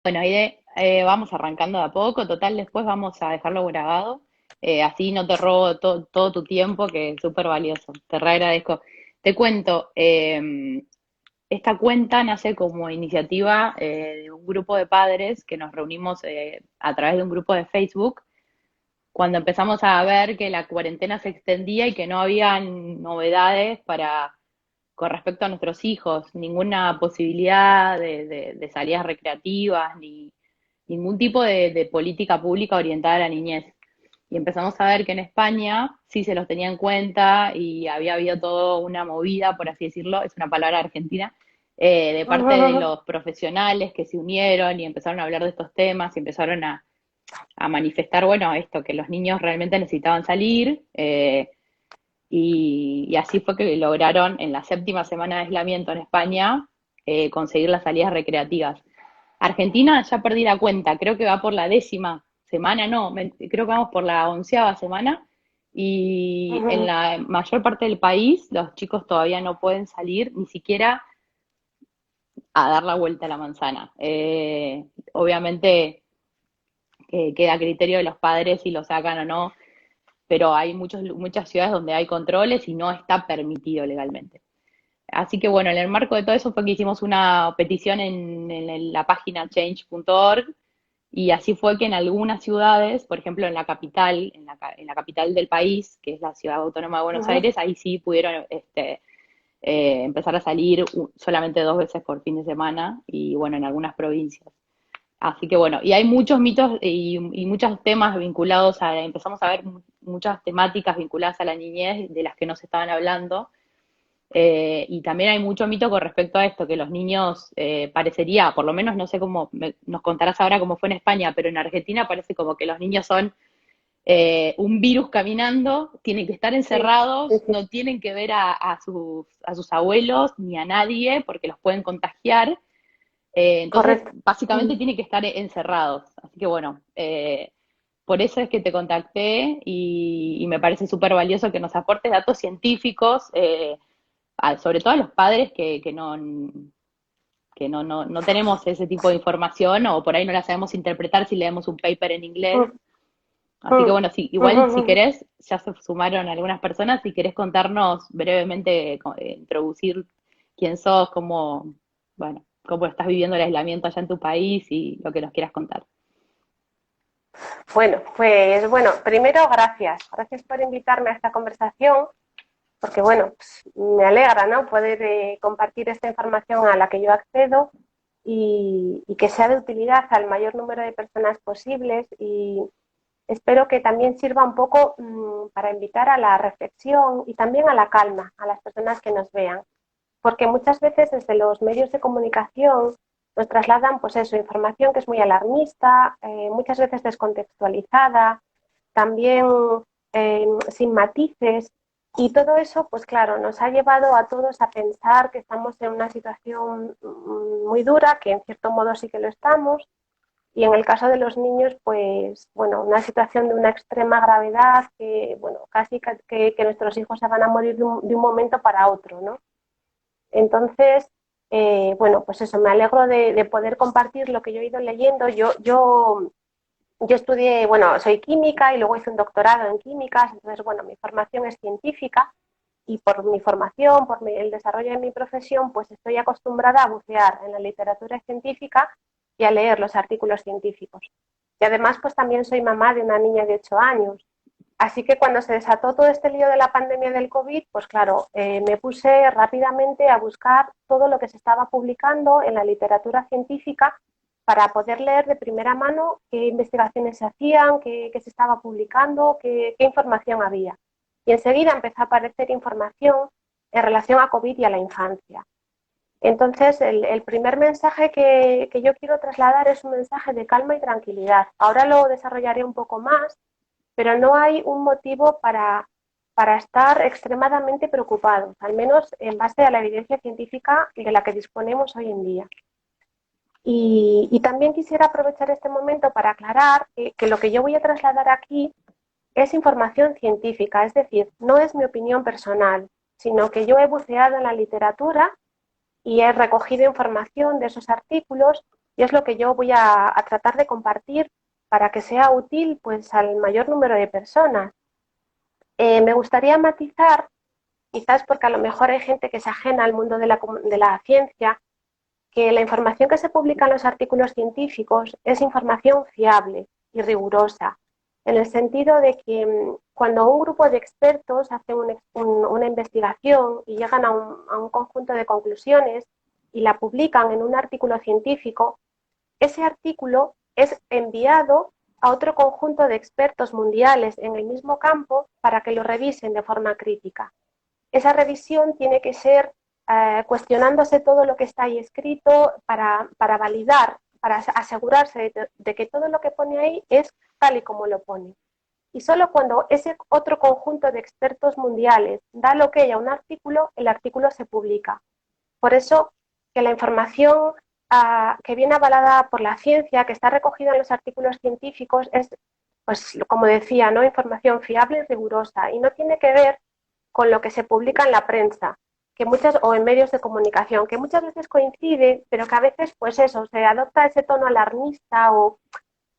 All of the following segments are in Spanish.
Bueno, vamos arrancando de a poco, total, después vamos a dejarlo grabado, así no te robo todo tu tiempo, que es súper valioso, te re agradezco. Te cuento, esta cuenta nace como iniciativa de un grupo de padres que nos reunimos a través de un grupo de Facebook, cuando empezamos a ver que la cuarentena se extendía y que no había novedades con respecto a nuestros hijos, ninguna posibilidad de salidas recreativas, ni ningún tipo de política pública orientada a la niñez. Y empezamos a ver que en España sí se los tenía en cuenta y había habido toda una movida, por así decirlo, es una palabra argentina, de parte de los profesionales que se unieron y empezaron a hablar de estos temas y empezaron a manifestar, bueno, esto, que los niños realmente necesitaban salir, y así fue que lograron en la séptima semana de aislamiento en España conseguir las salidas recreativas. Argentina ya perdí la cuenta, creo que va por la décima semana, no, creo que vamos por la onceava semana y en la mayor parte del país los chicos todavía no pueden salir ni siquiera a dar la vuelta a la manzana. Obviamente queda a criterio de los padres si lo sacan o no, pero hay muchas ciudades donde hay controles y no está permitido legalmente. Así que bueno, en el marco de todo eso fue que hicimos una petición en la página change.org y así fue que en algunas ciudades, por ejemplo en la capital, en la capital del país, que es la ciudad autónoma de Buenos Aires, ahí sí pudieron empezar a salir solamente 2 veces por fin de semana y bueno, en algunas provincias. Así que bueno, y hay muchos mitos y muchos temas vinculados empezamos a ver muchas temáticas vinculadas a la niñez de las que nos estaban hablando. Y también hay mucho mito con respecto a esto, que los niños parecería, por lo menos no sé cómo, nos contarás ahora cómo fue en España, pero en Argentina parece como que los niños son un virus caminando, tienen que estar Sí, sí, encerrados, sí. no tienen que ver a sus abuelos ni a nadie porque los pueden contagiar. Entonces, Correcto. básicamente Mm. tienen que estar encerrados. Así que bueno, por eso es que te contacté y me parece súper valioso que nos aportes datos científicos, sobre todo a los padres que no tenemos ese tipo de información o por ahí no la sabemos interpretar si leemos un paper en inglés. Mm, Así que mm, bueno, sí, igual si mm. querés, ya se sumaron algunas personas, si querés contarnos brevemente, introducir quién sos, bueno, cómo estás viviendo el aislamiento allá en tu país y lo que nos quieras contar. Bueno, pues bueno, primero gracias. Gracias por invitarme a esta conversación, porque bueno, pues, me alegra, ¿no? Poder compartir esta información a la que yo accedo y que sea de utilidad al mayor número de personas posibles y espero que también sirva un poco para invitar a la reflexión y también a la calma a las personas que nos vean. Porque muchas veces desde los medios de comunicación nos trasladan, pues eso, información que es muy alarmista, muchas veces descontextualizada, también sin matices, y todo eso, pues claro, nos ha llevado a todos a pensar que estamos en una situación muy dura, que en cierto modo sí que lo estamos, y en el caso de los niños, pues bueno, una situación de una extrema gravedad que, bueno, casi que nuestros hijos se van a morir de un momento para otro, ¿no? Entonces, bueno, pues eso, me alegro de poder compartir lo que yo he ido leyendo. Yo estudié, bueno, soy química y luego hice un doctorado en químicas, entonces, bueno, mi formación es científica y por mi formación, el desarrollo de mi profesión, pues estoy acostumbrada a bucear en la literatura científica y a leer los artículos científicos. Y además, pues también soy mamá de una niña de 8 años. Así que cuando se desató todo este lío de la pandemia del COVID, pues claro, me puse rápidamente a buscar todo lo que se estaba publicando en la literatura científica para poder leer de primera mano qué investigaciones se hacían, qué se estaba publicando, qué información había. Y enseguida empezó a aparecer información en relación a COVID y a la infancia. Entonces, el primer mensaje que yo quiero trasladar es un mensaje de calma y tranquilidad. Ahora lo desarrollaré un poco más, pero no hay un motivo para estar extremadamente preocupados, al menos en base a la evidencia científica de la que disponemos hoy en día. Y también quisiera aprovechar este momento para aclarar que lo que yo voy a trasladar aquí es información científica, es decir, no es mi opinión personal, sino que yo he buceado en la literatura y he recogido información de esos artículos y es lo que yo voy a tratar de compartir para que sea útil pues al mayor número de personas. Me gustaría matizar, quizás porque a lo mejor hay gente que se ajena al mundo de la ciencia, que la información que se publica en los artículos científicos es información fiable y rigurosa, en el sentido de que cuando un grupo de expertos hace una investigación y llegan a un conjunto de conclusiones y la publican en un artículo científico, ese artículo es enviado a otro conjunto de expertos mundiales en el mismo campo para que lo revisen de forma crítica. Esa revisión tiene que ser cuestionándose todo lo que está ahí escrito para validar, para asegurarse de que todo lo que pone ahí es tal y como lo pone. Y solo cuando ese otro conjunto de expertos mundiales da lo que hay a un artículo, el artículo se publica. Por eso que la información que viene avalada por la ciencia, que está recogida en los artículos científicos, es, pues como decía, ¿no? Información fiable y rigurosa, y no tiene que ver con lo que se publica en la prensa, que muchas, o en medios de comunicación, que muchas veces coincide, pero que a veces, pues eso, se adopta ese tono alarmista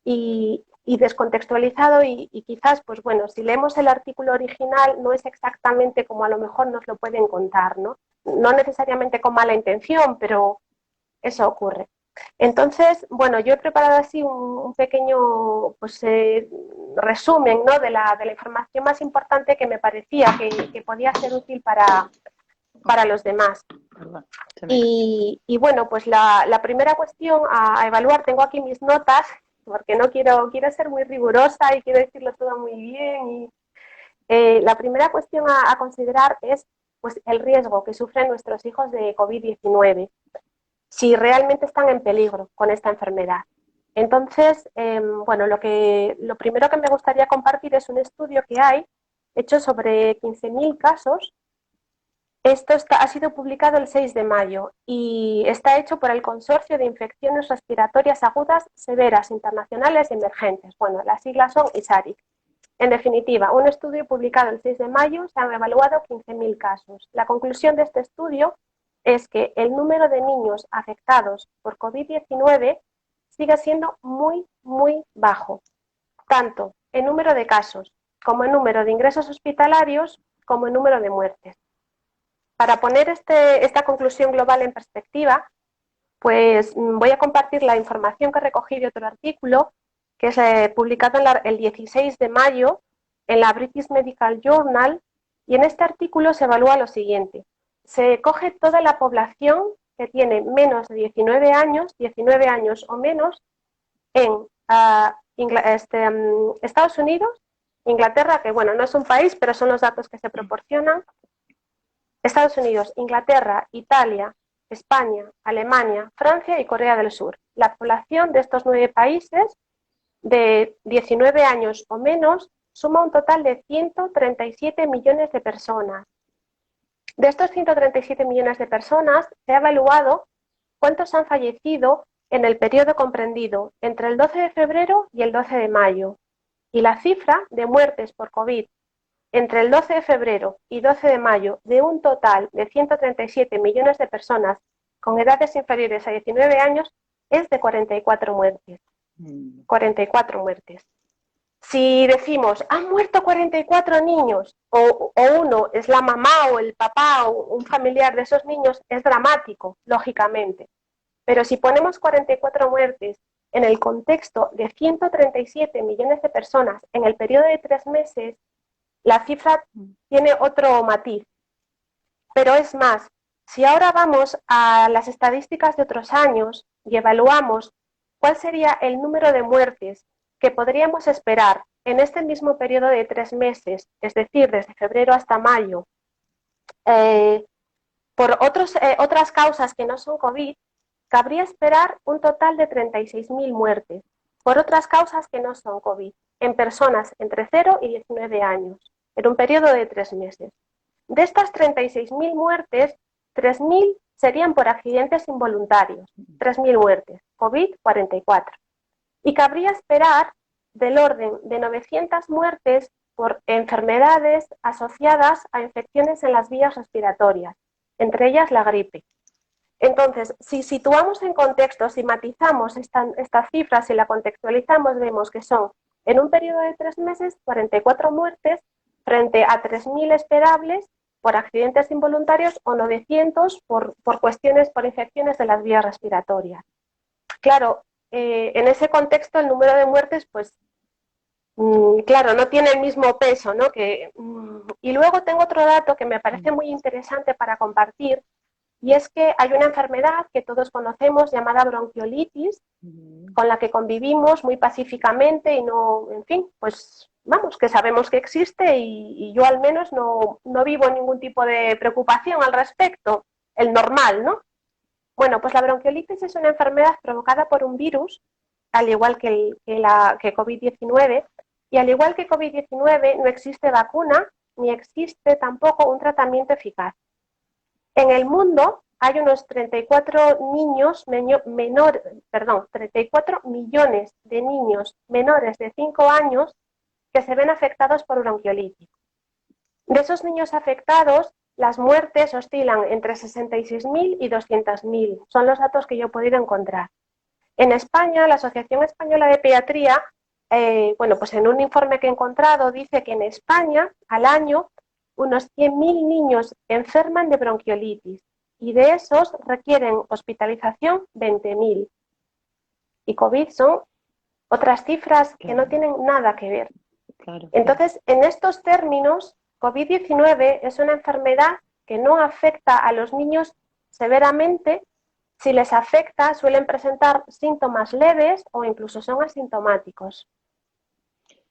y descontextualizado y quizás, pues bueno, si leemos el artículo original no es exactamente como a lo mejor nos lo pueden contar, ¿no? No necesariamente con mala intención, pero eso ocurre. Entonces, bueno, yo he preparado así un pequeño pues, resumen, ¿no? de la información más importante que me parecía que podía ser útil para los demás. Perdón, Y bueno, pues la primera cuestión a evaluar, tengo aquí mis notas, porque no quiero ser muy rigurosa y quiero decirlo todo muy bien. La primera cuestión a considerar es pues, el riesgo que sufren nuestros hijos de COVID-19, si realmente están en peligro con esta enfermedad. Entonces, bueno, lo primero que me gustaría compartir es un estudio que hay hecho sobre 15.000 casos. Esto ha sido publicado el 6 de mayo y está hecho por el Consorcio de Infecciones Respiratorias Agudas Severas Internacionales y Emergentes. Bueno, las siglas son ISARIC. En definitiva, un estudio publicado el 6 de mayo, se han evaluado 15.000 casos. La conclusión de este estudio es que el número de niños afectados por COVID-19 sigue siendo muy, muy bajo, tanto en número de casos como en número de ingresos hospitalarios como en número de muertes. Para poner esta conclusión global en perspectiva, pues voy a compartir la información que recogí de otro artículo que es publicado el 16 de mayo en la British Medical Journal, y en este artículo se evalúa lo siguiente. Se coge toda la población que tiene menos de 19 años o menos en Estados Unidos, Inglaterra, que bueno, no es un país, pero son los datos que se proporcionan, Estados Unidos, Inglaterra, Italia, España, Alemania, Francia y Corea del Sur. La población de estos 9 países de 19 años o menos suma un total de 137 millones de personas. De estos 137 millones de personas, se ha evaluado cuántos han fallecido en el periodo comprendido entre el 12 de febrero y el 12 de mayo. Y la cifra de muertes por COVID entre el 12 de febrero y 12 de mayo de un total de 137 millones de personas con edades inferiores a 19 años es de 44 muertes. 44 muertes. Si decimos, han muerto 44 niños, o uno es la mamá o el papá o un familiar de esos niños, es dramático, lógicamente. Pero si ponemos 44 muertes en el contexto de 137 millones de personas en el periodo de 3 meses, la cifra tiene otro matiz. Pero es más, si ahora vamos a las estadísticas de otros años y evaluamos cuál sería el número de muertes que podríamos esperar en este mismo periodo de 3 meses, es decir, desde febrero hasta mayo, por otras causas que no son COVID, cabría esperar un total de 36.000 muertes por otras causas que no son COVID, en personas entre 0 y 19 años, en un periodo de 3 meses. De estas 36.000 muertes, 3.000 serían por accidentes involuntarios, 3.000 muertes, COVID 44. Y cabría esperar del orden de 900 muertes por enfermedades asociadas a infecciones en las vías respiratorias, entre ellas la gripe. Entonces, si situamos en contexto, si matizamos estas cifras y la contextualizamos, vemos que son, en un periodo de 3 meses, 44 muertes frente a 3.000 esperables por accidentes involuntarios o 900 por cuestiones, por infecciones de las vías respiratorias. Claro, en ese contexto el número de muertes, pues, claro, no tiene el mismo peso, ¿no? Y luego tengo otro dato que me parece muy interesante para compartir, y es que hay una enfermedad que todos conocemos llamada bronquiolitis, con la que convivimos muy pacíficamente y no, en fin, pues vamos, que sabemos que existe y yo al menos no vivo ningún tipo de preocupación al respecto, el normal, ¿no? Bueno, pues la bronquiolitis es una enfermedad provocada por un virus, al igual que COVID-19, y al igual que COVID-19 no existe vacuna ni existe tampoco un tratamiento eficaz. En el mundo hay unos 34 millones de niños menores de 5 años que se ven afectados por bronquiolitis. De esos niños afectados, las muertes oscilan entre 66.000 y 200.000. Son los datos que yo he podido encontrar. En España, la Asociación Española de Pediatría, pues en un informe que he encontrado, dice que en España, al año, unos 100.000 niños enferman de bronquiolitis y de esos requieren hospitalización 20.000. Y COVID son otras cifras que no tienen nada que ver. Claro. Entonces, en estos términos, COVID-19 es una enfermedad que no afecta a los niños severamente. Si les afecta, suelen presentar síntomas leves o incluso son asintomáticos.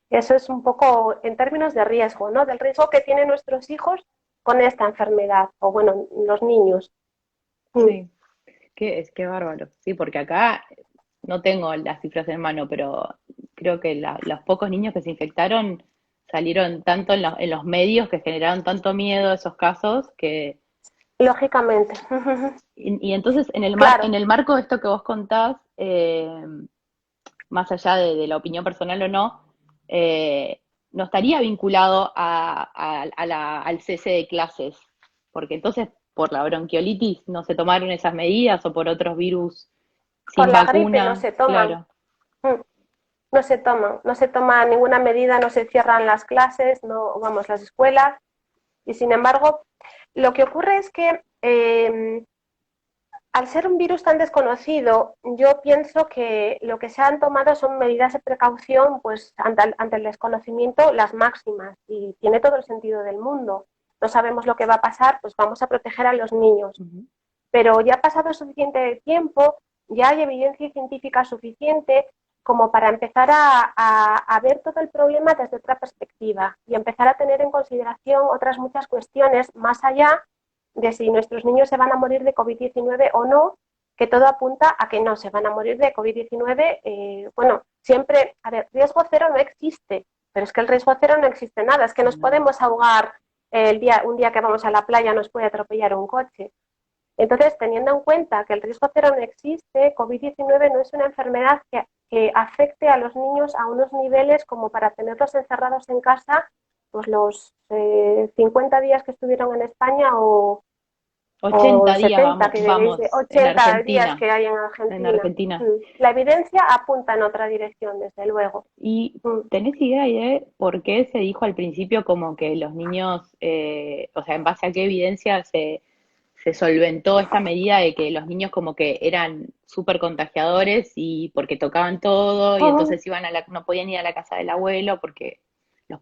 Eso es un poco en términos de riesgo, ¿no? Del riesgo que tienen nuestros hijos con esta enfermedad, o bueno, los niños. Sí, qué bárbaro. Sí, porque acá no tengo las cifras en mano, pero creo que los pocos niños que se infectaron salieron tanto en los medios que generaron tanto miedo esos casos que... Lógicamente. Y entonces Claro. en el marco de esto que vos contás, más allá de la opinión personal o no, no estaría vinculado al cese de clases, porque entonces por la bronquiolitis no se tomaron esas medidas o por otros virus Por sin la gripe no vacuna, se toman. claro. No se toma ninguna medida, no se cierran las clases, no, vamos, las escuelas. Y sin embargo, lo que ocurre es que al ser un virus tan desconocido, yo pienso que lo que se han tomado son medidas de precaución, pues ante el desconocimiento, las máximas, y tiene todo el sentido del mundo. No sabemos lo que va a pasar, pues vamos a proteger a los niños. Ujú. Pero ya ha pasado suficiente tiempo, ya hay evidencia científica suficiente como para empezar a ver todo el problema desde otra perspectiva y empezar a tener en consideración otras muchas cuestiones más allá de si nuestros niños se van a morir de COVID-19 o no, que todo apunta a que no se van a morir de COVID-19. Bueno, siempre, a ver, riesgo cero no existe, pero es que el riesgo cero no existe nada, es que nos No, podemos ahogar un día que vamos a la playa nos puede atropellar un coche. Entonces, teniendo en cuenta que el riesgo cero no existe, COVID-19 no es una enfermedad que afecte a los niños a unos niveles como para tenerlos encerrados en casa pues los 50 días que estuvieron en España o 80 días 70 que debéis de vamos 80 días que hay en En Argentina. Argentina. La evidencia apunta en otra dirección, desde luego. ¿Y Mm. tenés idea de por qué se dijo al principio como que los niños, o sea, en base a qué evidencia se solventó esta medida de que los niños como que eran súper contagiadores y porque tocaban todo y entonces iban no podían ir a la casa del abuelo porque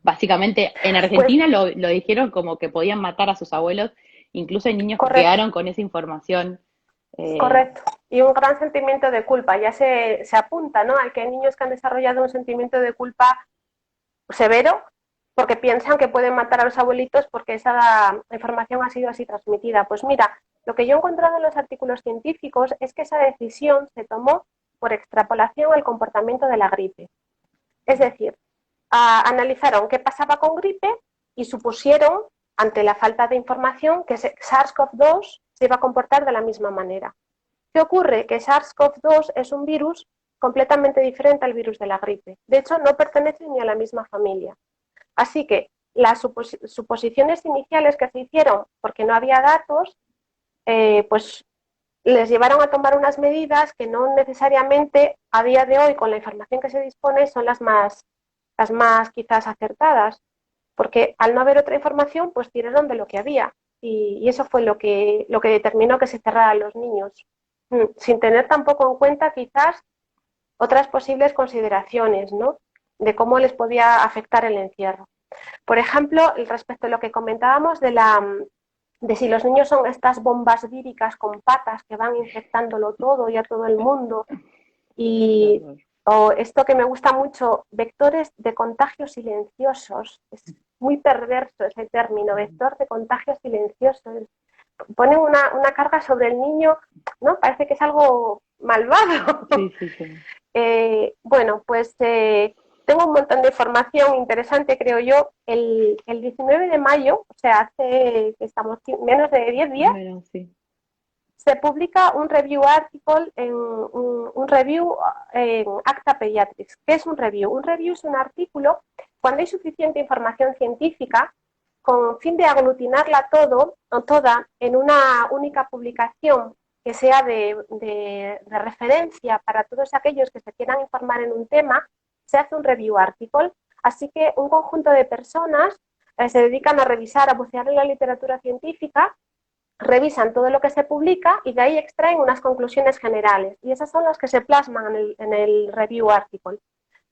básicamente en Pues Argentina lo dijeron como que podían matar a sus abuelos, incluso hay niños que correcto. quedaron con esa información. eh, Correcto. Y un gran sentimiento de culpa. Ya se apunta, ¿no? Al que hay niños que han desarrollado un sentimiento de culpa severo porque piensan que pueden matar a los abuelitos porque esa información ha sido así transmitida. Pues mira, lo que yo he encontrado en los artículos científicos es que esa decisión se tomó por extrapolación al comportamiento de la gripe. Es decir, analizaron qué pasaba con gripe y supusieron, ante la falta de información, que SARS-CoV-2 se iba a comportar de la misma manera. ¿Qué ocurre? Que SARS-CoV-2 es un virus completamente diferente al virus de la gripe. De hecho, no pertenece ni a la misma familia. Así que las suposiciones iniciales que se hicieron, porque no había datos, pues les llevaron a tomar unas medidas que no necesariamente a día de hoy, con la información que se dispone, son las más quizás acertadas, porque al no haber otra información, pues tiraron de lo que había. Y eso fue lo que determinó que se cerraran los niños, sin tener tampoco en cuenta quizás otras posibles consideraciones, ¿no? De cómo les podía afectar el encierro. Por ejemplo, respecto a lo que comentábamos de si los niños son estas bombas víricas con patas que van infectándolo todo y a todo el mundo, y o esto que me gusta mucho, vectores de contagio silenciosos. Es muy perverso ese término, vector de contagio silencioso. Ponen una carga sobre el niño, ¿no? Parece que es algo malvado. Sí, sí, sí. Bueno, pues tengo un montón de información interesante, creo yo. El 19 de mayo, o sea, hace que estamos menos de 10 días, Bueno, sí. se publica un review article un review en Acta Pediatrics. ¿Qué es un review? Un review es un artículo cuando hay suficiente información científica con fin de aglutinarla toda en una única publicación que sea de referencia para todos aquellos que se quieran informar en un tema, se hace un review article. Así que un conjunto de personas se dedican a revisar, a bucear en la literatura científica, revisan todo lo que se publica y de ahí extraen unas conclusiones generales. Y esas son las que se plasman en el review article.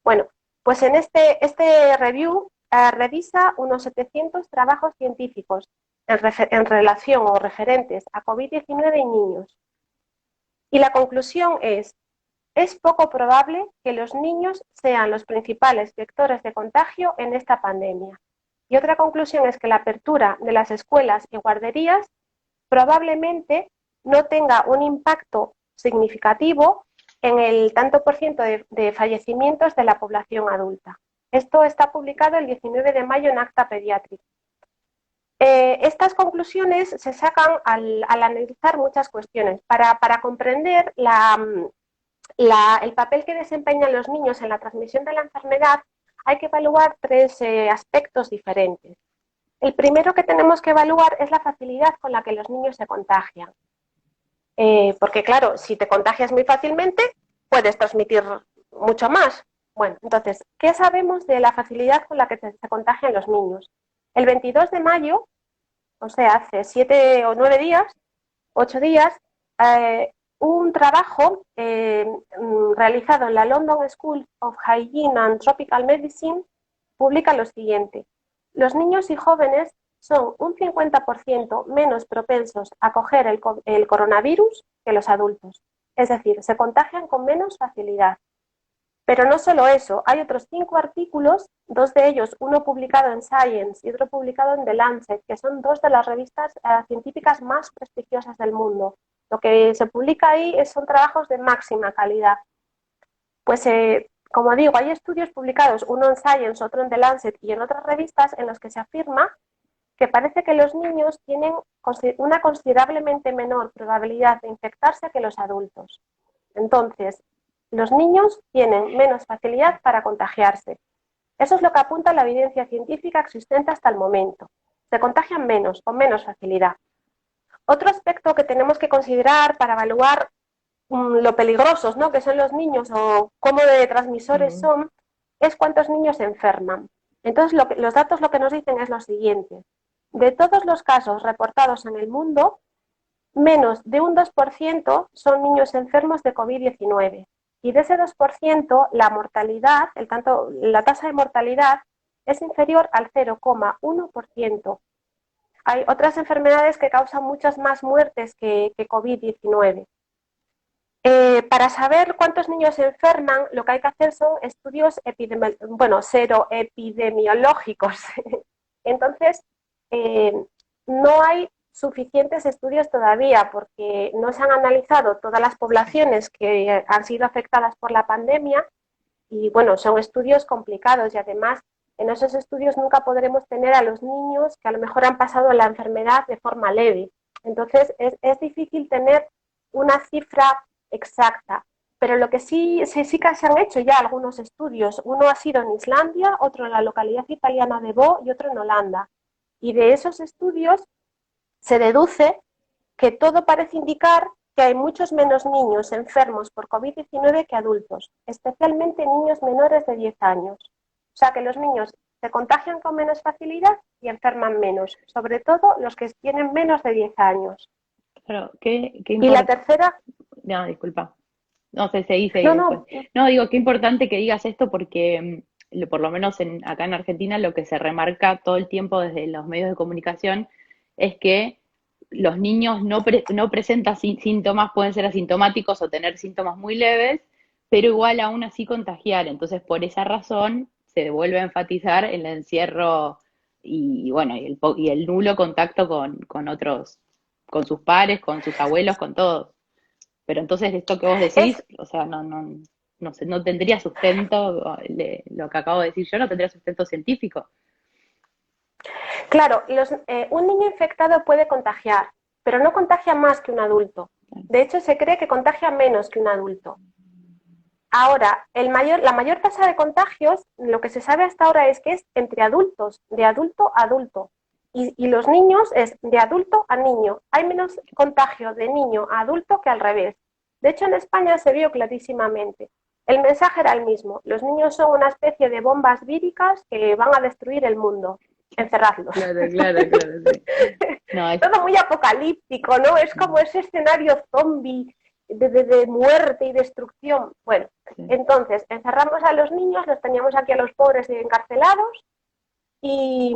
Bueno, pues en este review revisa unos 700 trabajos científicos en relación o referentes a COVID-19 y niños. Y la conclusión es poco probable que los niños sean los principales vectores de contagio en esta pandemia. Y otra conclusión es que la apertura de las escuelas y guarderías probablemente no tenga un impacto significativo en el tanto por ciento de fallecimientos de la población adulta. Esto está publicado el 19 de mayo en Acta Pediatric. Estas conclusiones se sacan al analizar muchas cuestiones. Para comprender el papel que desempeñan los niños en la transmisión de la enfermedad, hay que evaluar tres aspectos diferentes. El primero que tenemos que evaluar es la facilidad con la que los niños se contagian. Porque claro, si te contagias muy fácilmente, puedes transmitir mucho más. Bueno, entonces, ¿qué sabemos de la facilidad con la que se contagian los niños? El 22 de mayo, o sea, hace 7 o 9 días, 8 días, un trabajo realizado en la London School of Hygiene and Tropical Medicine publica lo siguiente. Los niños y jóvenes son un 50% menos propensos a coger el coronavirus que los adultos. Es decir, se contagian con menos facilidad. Pero no solo eso, hay otros 5 artículos, 2 de ellos, uno publicado en Science y otro publicado en The Lancet, que son 2 de las revistas científicas más prestigiosas del mundo. Lo que se publica ahí son trabajos de máxima calidad. Pues, como digo, hay estudios publicados, uno en Science, otro en The Lancet y en otras revistas, en los que se afirma que parece que los niños tienen una considerablemente menor probabilidad de infectarse que los adultos. Entonces, los niños tienen menos facilidad para contagiarse. Eso es lo que apunta la evidencia científica existente hasta el momento. Se contagian menos, con menos facilidad. Otro aspecto que tenemos que considerar para evaluar lo peligrosos, ¿no?, que son los niños o cómo de transmisores son, es cuántos niños se enferman. Entonces, los datos lo que nos dicen es lo siguiente. De todos los casos reportados en el mundo, menos de un 2% son niños enfermos de COVID-19. Y de ese 2%, la mortalidad, la tasa de mortalidad es inferior al 0,1%. Hay otras enfermedades que causan muchas más muertes que COVID-19. Para saber cuántos niños se enferman, lo que hay que hacer son estudios seroepidemiológicos. Entonces, no hay suficientes estudios todavía porque no se han analizado todas las poblaciones que han sido afectadas por la pandemia y, bueno, son estudios complicados y además en esos estudios nunca podremos tener a los niños que a lo mejor han pasado la enfermedad de forma leve. Entonces, es difícil tener una cifra exacta, pero lo que sí que se han hecho ya algunos estudios. Uno ha sido en Islandia, otro en la localidad italiana de Bo y otro en Holanda. Y de esos estudios se deduce que todo parece indicar que hay muchos menos niños enfermos por COVID-19 que adultos, especialmente niños menores de 10 años. O sea que los niños se contagian con menos facilidad y enferman menos, sobre todo los que tienen menos de 10 años. Pero, ¿qué Y la importa? tercera, No, disculpa. No sé, seguí no, después. no, No, digo, qué importante que digas esto porque por lo menos acá en Argentina lo que se remarca todo el tiempo desde los medios de comunicación es que los niños no presentan síntomas, pueden ser asintomáticos o tener síntomas muy leves, pero igual aún así contagiar. Entonces, por esa razón se vuelve a enfatizar el encierro y bueno, y el nulo contacto con otros, con sus pares, con sus abuelos, con todos. Pero entonces esto que vos es decís, o sea, no sé, no tendría sustento, lo que acabo de decir yo no tendría sustento científico. claro, un niño infectado puede contagiar, pero no contagia más que un adulto. De hecho, se cree que contagia menos que un adulto. Ahora, la mayor tasa de contagios, lo que se sabe hasta ahora es que es entre adultos, de adulto a adulto. Y los niños es de adulto a niño. Hay menos contagio de niño a adulto que al revés. De hecho, en España se vio clarísimamente. El mensaje era el mismo. Los niños son una especie de bombas víricas que van a destruir el mundo. Encerradlos. Claro, claro, claro, sí. No, Todo muy apocalíptico, ¿no? Es como ese escenario zombie de muerte y destrucción. Bueno, sí. entonces encerramos a los niños, los teníamos aquí a los pobres encarcelados y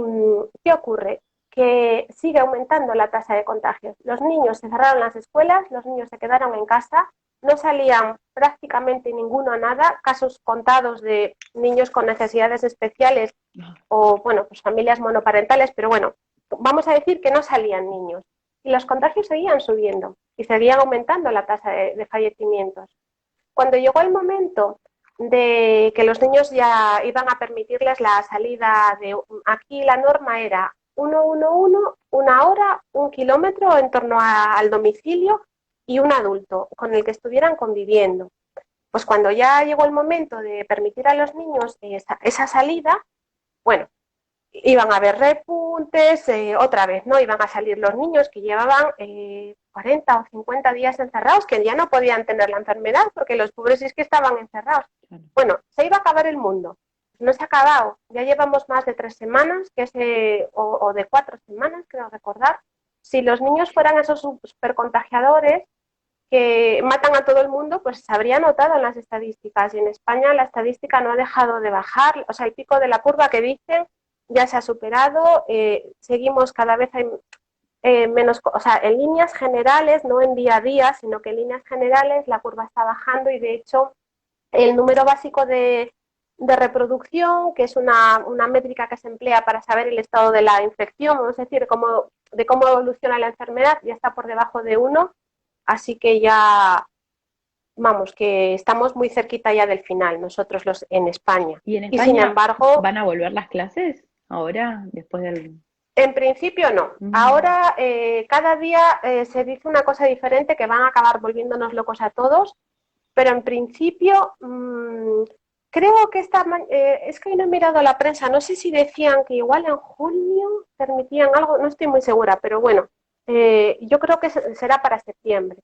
¿qué ocurre? Que sigue aumentando la tasa de contagios. Los niños se cerraron las escuelas, los niños se quedaron en casa, no salían prácticamente ninguno a nada, casos contados de niños con necesidades especiales o, bueno, pues familias monoparentales, pero bueno, vamos a decir que no salían niños. Y los contagios seguían subiendo y seguían aumentando la tasa de fallecimientos. Cuando llegó el momento de que los niños ya iban a permitirles la salida de aquí la norma era 111, una hora, 1 kilómetro en torno al domicilio y un adulto con el que estuvieran conviviendo. Pues cuando ya llegó el momento de permitir a los niños esa salida, bueno, iban a haber repuntes, otra vez, ¿no? Iban a salir los niños que llevaban 40 o 50 días encerrados, que ya no podían tener la enfermedad porque los pobres es que estaban encerrados. Claro. Bueno, se iba a acabar el mundo. No se ha acabado. Ya llevamos más de 3 semanas, o de 4 semanas, creo recordar. Si los niños fueran esos supercontagiadores que matan a todo el mundo, pues se habría notado en las estadísticas. Y en España la estadística no ha dejado de bajar. O sea, el pico de la curva que dicen ya se ha superado. Seguimos cada vez hay menos, o sea, en líneas generales, no en día a día, sino que en líneas generales la curva está bajando y de hecho el número básico de reproducción, que es una métrica que se emplea para saber el estado de la infección, es decir, de cómo evoluciona la enfermedad, ya está por debajo de 1, así que ya, vamos, que estamos muy cerquita ya del final, nosotros en España. ¿Y en Y sin España embargo, van a volver las clases ahora, después del... en principio no. Mm, Ahora cada día se dice una cosa diferente que van a acabar volviéndonos locos a todos, pero en principio creo que es que hoy no he mirado la prensa, no sé si decían que igual en junio permitían algo, no estoy muy segura, pero bueno, yo creo que será para septiembre.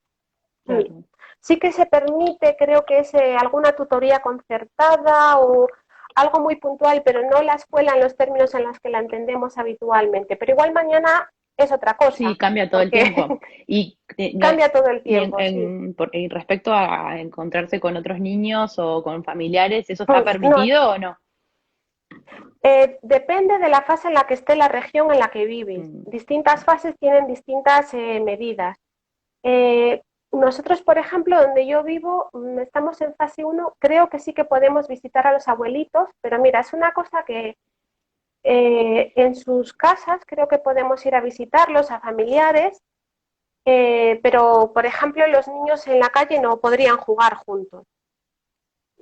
Sí. claro. Sí que se permite, creo que es alguna tutoría concertada o algo muy puntual, pero no la escuela en los términos en los que la entendemos habitualmente. Pero igual mañana es otra Sí, cosa, cambia todo el porque tiempo. Y, cambia todo el tiempo, sí. y respecto a encontrarse con otros niños o con familiares, ¿eso está No, permitido o no? depende de la fase en la que esté la región en la que vives. Mm, Distintas fases tienen distintas medidas. Eh, Nosotros, por ejemplo, donde yo vivo, estamos en fase 1, creo que sí que podemos visitar a los abuelitos, pero mira, es una cosa que en sus casas creo que podemos ir a visitarlos, a familiares, pero, por ejemplo, los niños en la calle no podrían jugar juntos.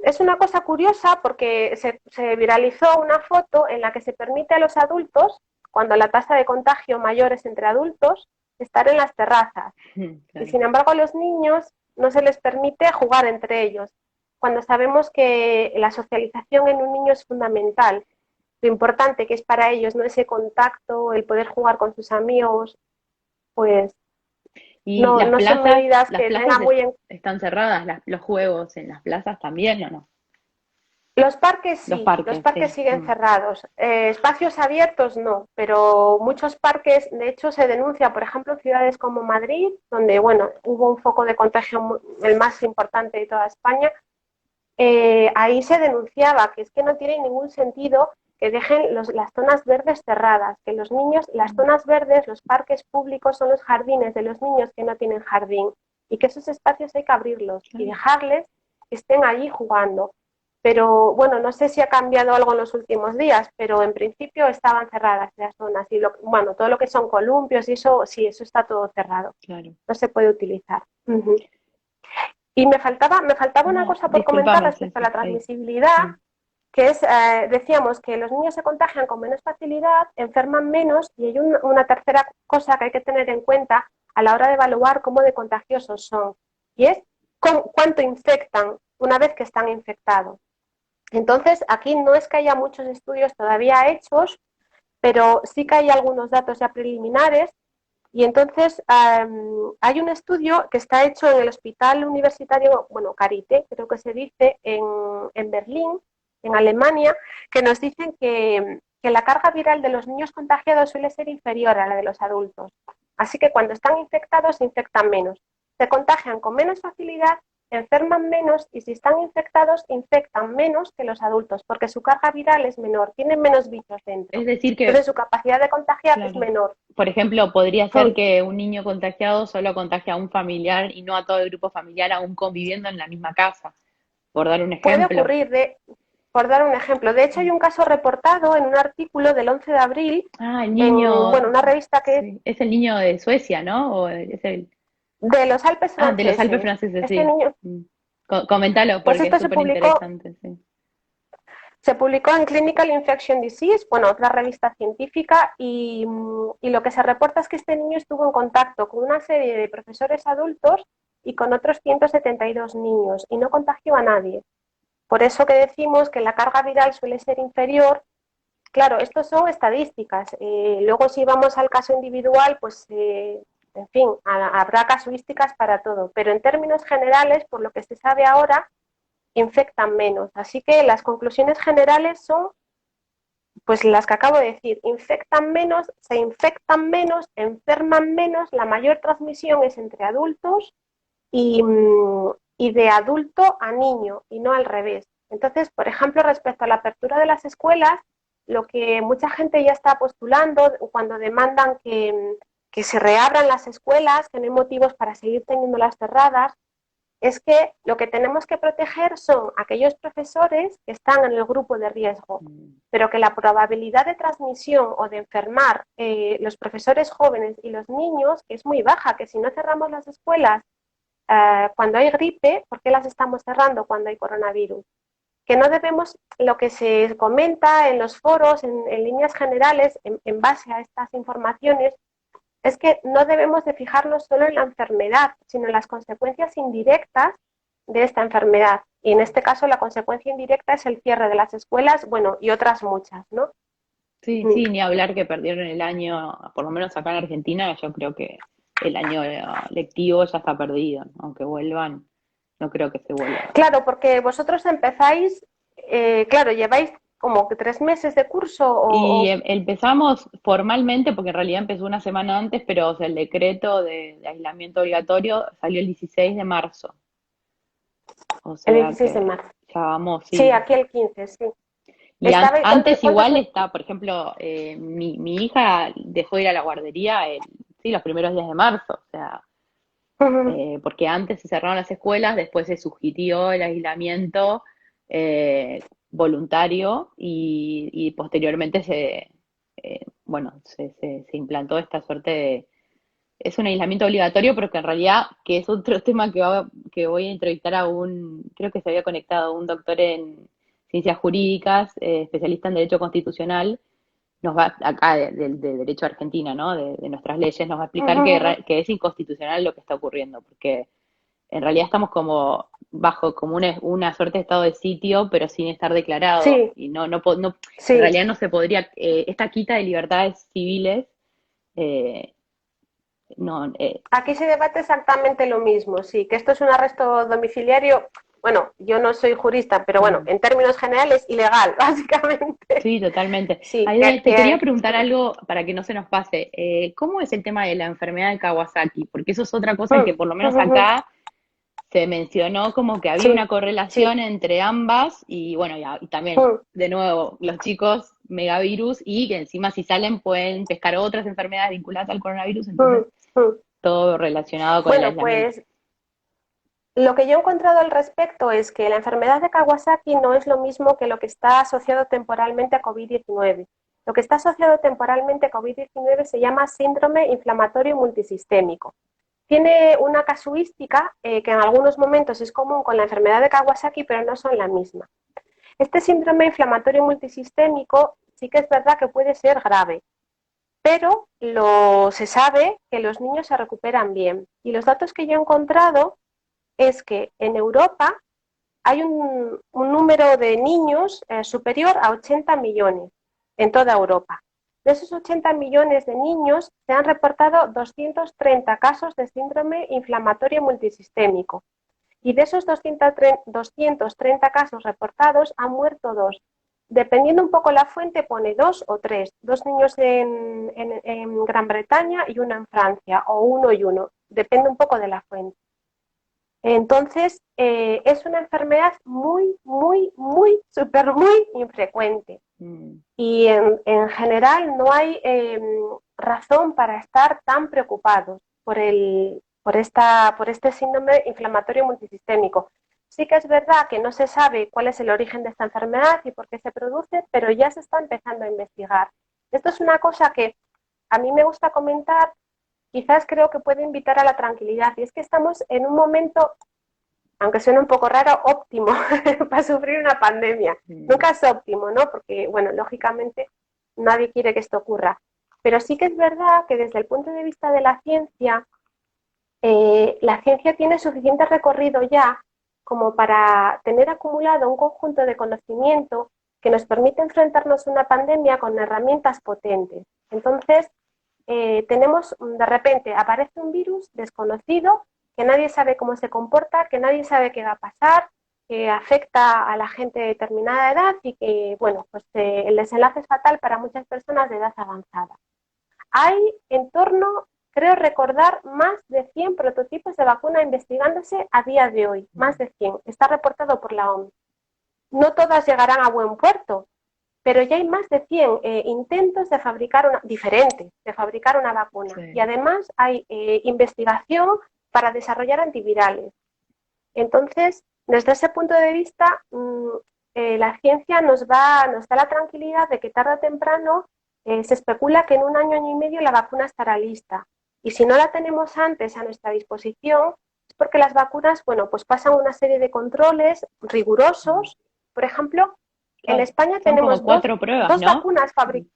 Es una cosa curiosa porque se viralizó una foto en la que se permite a los adultos, cuando la tasa de contagio mayor es entre adultos, estar en las terrazas. Y claro. sin embargo a los niños no se les permite jugar entre ellos, cuando sabemos que la socialización en un niño es fundamental. Lo importante que es para ellos, ¿no? Ese contacto, el poder jugar con sus amigos, pues Y No, no son medidas las que plazas tengan muy en... están cerradas, los juegos en las plazas también, ¿o no? Los parques sí, los Los parques sí. siguen cerrados. Espacios abiertos no, pero muchos parques, de hecho, se denuncia, por ejemplo, en ciudades como Madrid, donde, bueno, hubo un foco de contagio el más importante de toda España. Ahí se denunciaba que es que no tiene ningún sentido que dejen las zonas verdes cerradas, que los niños, las zonas verdes, los parques públicos son los jardines de los niños que no tienen jardín y que esos espacios hay que abrirlos y Claro. dejarles que estén allí jugando. Pero bueno, no sé si ha cambiado algo en los últimos días, pero en principio estaban cerradas las zonas y bueno, todo lo que son columpios y eso, sí, eso está todo cerrado, Claro. no se puede utilizar. Uh-huh. Y me faltaba una No, cosa por comentar discúlpame, sí, respecto a la sí, ahí. transmisibilidad, Sí. que es, decíamos que los niños se contagian con menos facilidad, enferman menos y hay una tercera cosa que hay que tener en cuenta a la hora de evaluar cómo de contagiosos son y es cuánto infectan una vez que están infectados. Entonces, aquí no es que haya muchos estudios todavía hechos, pero sí que hay algunos datos ya preliminares y entonces hay un estudio que está hecho en el Hospital Universitario, bueno, Charité, creo que se dice, en Berlín, en Alemania, que nos dicen que la carga viral de los niños contagiados suele ser inferior a la de los adultos. Así que cuando están infectados se infectan menos. Se contagian con menos facilidad, enferman menos y si están infectados infectan menos que los adultos porque su carga viral es menor, tienen menos bichos Es dentro. decir que, Entonces su capacidad de contagiar es claro, menor. por ejemplo, podría ser Hmm. que un niño contagiado solo contagia a un familiar y no a todo el grupo familiar aún conviviendo en la misma casa, por dar un Puede ejemplo. ocurrir, por dar un ejemplo. De hecho, hay un caso reportado en un artículo del 11 de abril Ah, el en, niño, bueno, una revista que es sí, es el niño de Suecia, ¿no? O es el, de los Alpes ah, de los Alpes franceses. franceses, Este sí. niño, Mm. Coméntalo pues porque es esto súper interesante, sí. se publicó en Clinical Infection Disease, bueno, otra revista científica, y lo que se reporta es que este niño estuvo en contacto con una serie de profesores adultos y con otros 172 niños y no contagió a nadie. Por eso que decimos que la carga viral suele ser inferior. Claro, estos son estadísticas. Luego, si vamos al caso individual, pues, en fin, habrá casuísticas para todo. Pero en términos generales, por lo que se sabe ahora, infectan menos. Así que las conclusiones generales son, pues, las que acabo de decir. Infectan menos, se infectan menos, enferman menos. La mayor transmisión es entre adultos y, y de adulto a niño y no al revés. Entonces, por ejemplo, respecto a la apertura de las escuelas, lo que mucha gente ya está postulando cuando demandan que se reabran las escuelas, que no hay motivos para seguir teniéndolas cerradas, es que lo que tenemos que proteger son aquellos profesores que están en el grupo de riesgo, Mm. pero que la probabilidad de transmisión o de enfermar los profesores jóvenes y los niños es muy baja, que si no cerramos las escuelas cuando hay gripe, ¿por qué las estamos cerrando cuando hay coronavirus? Que no debemos, lo que se comenta en los foros, en líneas generales, en base a estas informaciones, es que no debemos de fijarnos solo en la enfermedad, sino en las consecuencias indirectas de esta enfermedad. Y en este caso la consecuencia indirecta es el cierre de las escuelas, bueno, y otras muchas, ¿no? Sí, sí, ni hablar que perdieron el año, por lo menos acá en Argentina, yo creo que el año lectivo ya está perdido, ¿no? Aunque vuelvan, no creo que se vuelva. Claro, porque vosotros empezáis, claro, lleváis como que 3 meses de curso Y o empezamos formalmente, porque en realidad empezó una semana antes, pero o sea, el decreto de aislamiento obligatorio salió el 16 de marzo. O el sea 16 de que marzo. ya vamos, Sí, sí. aquí el 15, sí. Y antes ¿Cuántos igual meses? está, por ejemplo, mi hija dejó de ir a la guardería sí, los primeros días de marzo, o sea, porque antes se cerraron las escuelas, después se sugirió el aislamiento voluntario y posteriormente bueno, se implantó esta suerte de... Es un aislamiento obligatorio, pero que en realidad, que es otro tema que voy a entrevistar a creo que se había conectado un doctor en ciencias jurídicas, especialista en derecho constitucional, nos va, acá de derecho a Argentina, ¿no? De nuestras leyes, nos va a explicar que es inconstitucional lo que está ocurriendo, porque en realidad estamos como bajo como una suerte de estado de sitio, pero sin estar declarado. Sí, Y en sí, realidad no se podría, esta quita de libertades civiles, eh, No, Aquí se debate exactamente lo mismo, sí, que esto es un arresto domiciliario. Bueno, yo no soy jurista, pero bueno, mm, en términos generales, ilegal, básicamente. sí, totalmente. Sí, Aide, te quería preguntar sí. algo para que no se nos pase. ¿Cómo es el tema de la enfermedad de Kawasaki? Porque eso es otra cosa que por lo menos acá se mencionó como que había una Sí, correlación sí. entre ambas y bueno, y también, de nuevo, los chicos megavirus y que encima si salen pueden pescar otras enfermedades vinculadas al coronavirus, entonces todo relacionado con el Bueno, aislamiento. pues lo que yo he encontrado al respecto es que la enfermedad de Kawasaki no es lo mismo que lo que está asociado temporalmente a COVID-19. Lo que está asociado temporalmente a COVID-19 se llama síndrome inflamatorio multisistémico. Tiene una casuística que en algunos momentos es común con la enfermedad de Kawasaki, pero no son la misma. Este síndrome inflamatorio multisistémico sí que es verdad que puede ser grave, pero se sabe que los niños se recuperan bien. Y los datos que yo he encontrado es que en Europa hay un número de niños superior a 80 millones en toda Europa. De esos 80 millones de niños se han reportado 230 casos de síndrome inflamatorio multisistémico. Y de esos 230 casos reportados han muerto dos. Dependiendo un poco la fuente, pone dos o tres. Dos niños en Gran Bretaña y uno en Francia, o uno y uno. Depende un poco de la fuente. Entonces, es una enfermedad muy, muy, muy, súper, muy infrecuente. Mm, Y en general no hay razón para estar tan preocupados por este síndrome inflamatorio multisistémico. Sí que es verdad que no se sabe cuál es el origen de esta enfermedad y por qué se produce, pero ya se está empezando a investigar. Esto es una cosa que a mí me gusta comentar, quizás creo que puede invitar a la tranquilidad, y es que estamos en un momento, aunque suene un poco raro, óptimo para sufrir una pandemia. mm, Nunca es óptimo, ¿no? Porque, bueno, lógicamente nadie quiere que esto ocurra. Pero sí que es verdad que desde el punto de vista de la ciencia tiene suficiente recorrido ya como para tener acumulado un conjunto de conocimiento que nos permite enfrentarnos a una pandemia con herramientas potentes. Entonces, tenemos, de repente, aparece un virus desconocido, que nadie sabe cómo se comporta, que nadie sabe qué va a pasar, que afecta a la gente de determinada edad y que, bueno, pues el desenlace es fatal para muchas personas de edad avanzada. Hay en torno, creo recordar, más de 100 prototipos de vacuna investigándose a día de hoy, más mm, de 100. Está reportado por la OMS. No todas llegarán a buen puerto, pero ya hay más de 100 intentos de fabricar diferentes, de fabricar una vacuna. Y sí. además hay investigación para desarrollar antivirales. Entonces, desde ese punto de vista, la ciencia nos da la tranquilidad de que tarde o temprano se especula que en un año y medio la vacuna estará lista. Y si no la tenemos antes a nuestra disposición, es porque las vacunas, bueno, pues pasan una serie de controles Mm. rigurosos. Por ejemplo, en Claro, España son como tenemos cuatro pruebas, dos ¿no? vacunas Mm, fabricadas,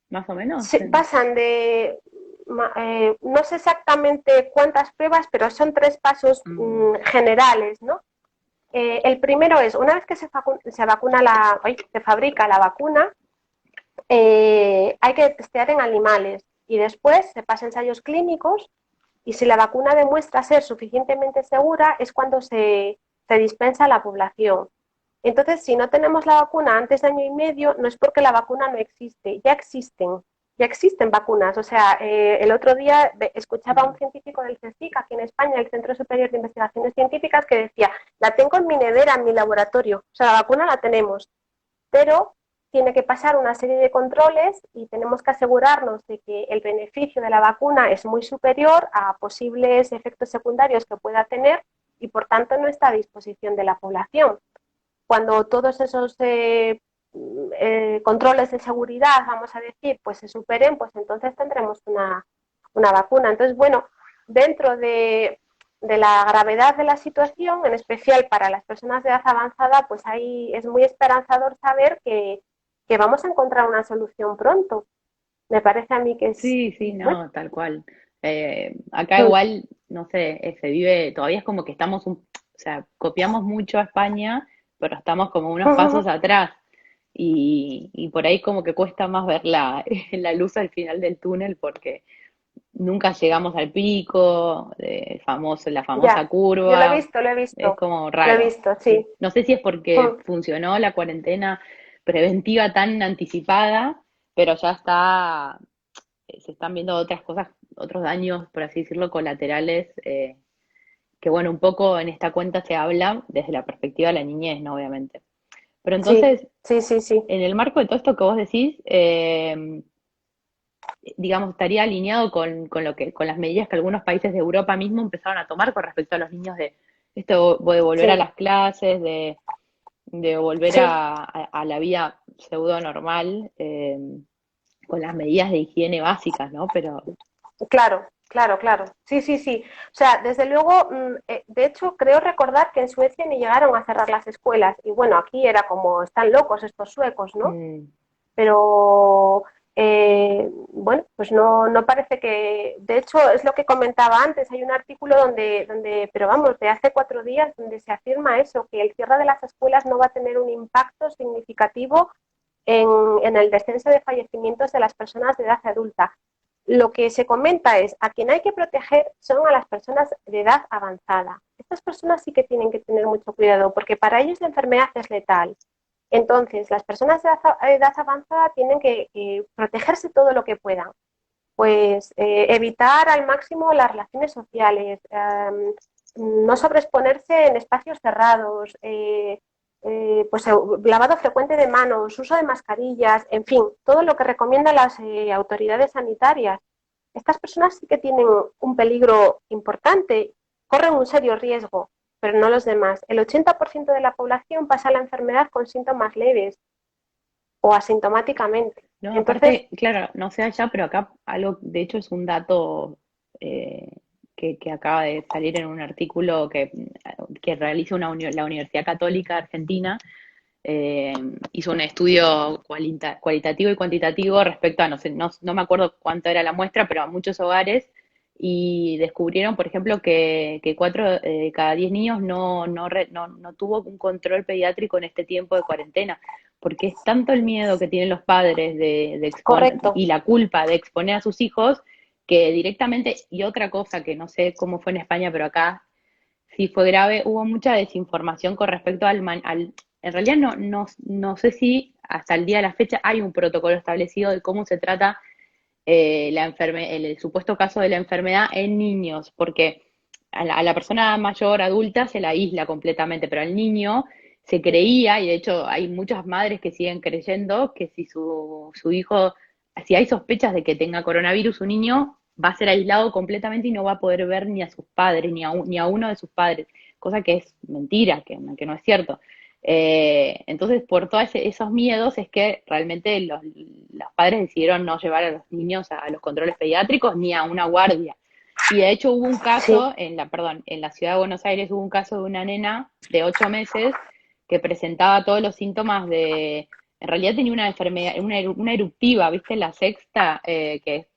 más o menos. pasan de, no sé exactamente cuántas pruebas, pero son tres pasos Mm, generales, ¿no? El primero es, una vez que se vacuna se fabrica la vacuna, hay que testear en animales y después se pasa a ensayos clínicos y si la vacuna demuestra ser suficientemente segura es cuando se dispensa a la población. Entonces, si no tenemos la vacuna antes de año y medio, no es porque la vacuna no existe, ya existen vacunas. O sea, el otro día escuchaba a un mm, científico del CSIC, aquí en España, el Centro Superior de Investigaciones Científicas, que decía, la tengo en mi nevera, en mi laboratorio, o sea, la vacuna la tenemos, pero tiene que pasar una serie de controles y tenemos que asegurarnos de que el beneficio de la vacuna es muy superior a posibles efectos secundarios que pueda tener y por tanto no está a disposición de la población. Cuando todos esos controles de seguridad, vamos a decir, pues se superen, pues entonces tendremos una vacuna. Entonces, bueno, dentro de la gravedad de la situación, en especial para las personas de edad avanzada, pues ahí es muy esperanzador saber que vamos a encontrar una solución pronto. Me parece a mí que es, sí, sí, bueno, no, tal cual. Acá igual, no sé, se vive, todavía es como que estamos, o sea, copiamos mucho a España, pero estamos como unos pasos atrás. Y por ahí como que cuesta más ver la, la luz al final del túnel porque nunca llegamos al pico, la famosa Ya, yo lo he curva, visto, lo he es visto, como lo he raro, visto, sí. sí. No sé si es porque Mm, funcionó la cuarentena preventiva tan anticipada, pero ya está, se están viendo otras cosas, otros daños, por así decirlo, colaterales, que bueno, un poco en esta cuenta se habla desde la perspectiva de la niñez, ¿no? Obviamente. Pero sí, entonces, sí, sí, sí. en el marco de todo esto que vos decís, digamos, estaría alineado con lo que, con las medidas que algunos países de Europa mismo empezaron a tomar con respecto a los niños de esto de volver a Sí, las clases, de volver sí, a la vida pseudo normal, con las medidas de higiene básicas, ¿no? Pero claro, claro, claro. Sí, sí, sí. O sea, desde luego, de hecho, creo recordar que en Suecia ni llegaron a cerrar las escuelas. Y bueno, aquí era como, están locos estos suecos, ¿no? mm, Pero bueno, pues no, no parece que, de hecho, es lo que comentaba antes, hay un artículo pero vamos, de hace 4 días, donde se afirma eso, que el cierre de las escuelas no va a tener un impacto significativo en, en el descenso de fallecimientos de las personas de edad adulta. Lo que se comenta es, a quien hay que proteger son a las personas de edad avanzada. Estas personas sí que tienen que tener mucho cuidado, porque para ellos la enfermedad es letal. Entonces, las personas de edad avanzada tienen que protegerse todo lo que puedan. Pues evitar al máximo las relaciones sociales, no sobreexponerse en espacios cerrados, pues lavado frecuente de manos, uso de mascarillas, en fin, todo lo que recomiendan las autoridades sanitarias. Estas personas sí que tienen un peligro importante, corren un serio riesgo, pero no los demás. El 80% de la población pasa la enfermedad con síntomas leves o asintomáticamente. no, Entonces, aparte, claro, no sé allá, pero acá algo, de hecho, es un dato que acaba de salir en un artículo que realiza la Universidad Católica Argentina. eh, Hizo un estudio cualitativo y cuantitativo respecto a, no sé, no me acuerdo cuánto era la muestra, pero a muchos hogares, y descubrieron, por ejemplo, que 4 de cada 10 niños no tuvo un control pediátrico en este tiempo de cuarentena, porque es tanto el miedo que tienen los padres de exponer correcto. y la culpa de exponer a sus hijos, que directamente, y otra cosa que no sé cómo fue en España, pero acá sí fue grave, hubo mucha desinformación con respecto en realidad no sé si hasta el día de la fecha hay un protocolo establecido de cómo se trata el supuesto caso de la enfermedad en niños, porque a la persona mayor, adulta, se la aísla completamente, pero al niño se creía, y de hecho hay muchas madres que siguen creyendo, que si su hijo, si hay sospechas de que tenga coronavirus, un niño va a ser aislado completamente y no va a poder ver ni a sus padres, ni a uno de sus padres, cosa que es mentira, que no es cierto. Entonces, por todos esos miedos es que realmente los padres decidieron no llevar a los niños a los controles pediátricos ni a una guardia. Y de hecho hubo un Sí, caso, en la ciudad de Buenos Aires hubo un caso de una nena de 8 meses que presentaba todos los síntomas en realidad tenía una enfermedad, una eruptiva, ¿viste? La sexta, que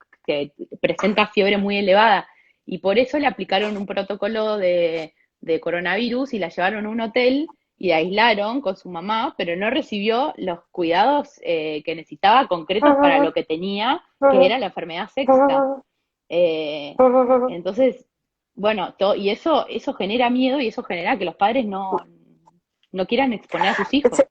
presenta fiebre muy elevada. Y por eso le aplicaron un protocolo de coronavirus y la llevaron a un hotel y la aislaron con su mamá, pero no recibió los cuidados que necesitaba concretos para lo que tenía, que era la enfermedad sexta. Eh, entonces, bueno, y eso genera miedo y eso genera que los padres no quieran exponer a sus hijos.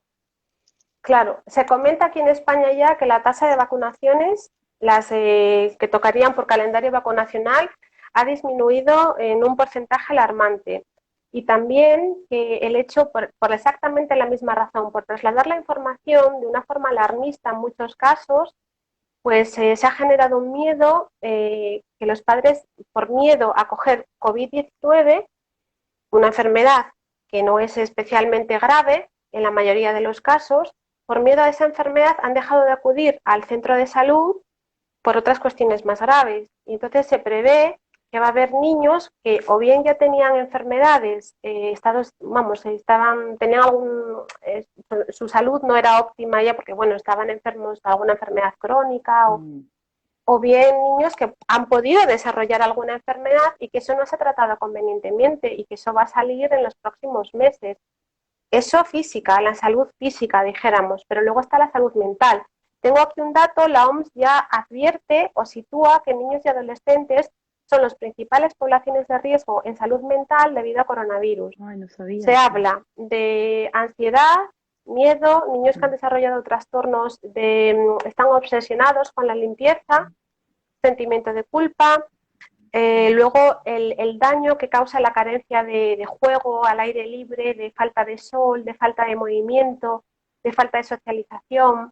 claro, se comenta aquí en España ya que la tasa de vacunaciones, las que tocarían por calendario vacunacional, ha disminuido en un porcentaje alarmante. Y también que el hecho, por exactamente la misma razón, por trasladar la información de una forma alarmista en muchos casos, pues se ha generado un miedo que los padres, por miedo a coger COVID-19, una enfermedad que no es especialmente grave en la mayoría de los casos, por miedo a esa enfermedad han dejado de acudir al centro de salud por otras cuestiones más graves. Y entonces se prevé que va a haber niños que o bien ya tenían enfermedades, tenían su salud no era óptima ya porque, bueno, estaban enfermos de alguna enfermedad crónica Mm. o bien niños que han podido desarrollar alguna enfermedad y que eso no se ha tratado convenientemente y que eso va a salir en los próximos meses. Eso física, la salud física, dijéramos, pero luego está la salud mental. Tengo aquí un dato, la OMS ya advierte o sitúa que niños y adolescentes son las principales poblaciones de riesgo en salud mental debido a coronavirus. Ay, no sabía Se eso. habla de ansiedad, miedo, niños que han desarrollado trastornos están obsesionados con la limpieza, sentimiento de culpa, luego el daño que causa la carencia de juego al aire libre, de falta de sol, de falta de movimiento, de falta de socialización.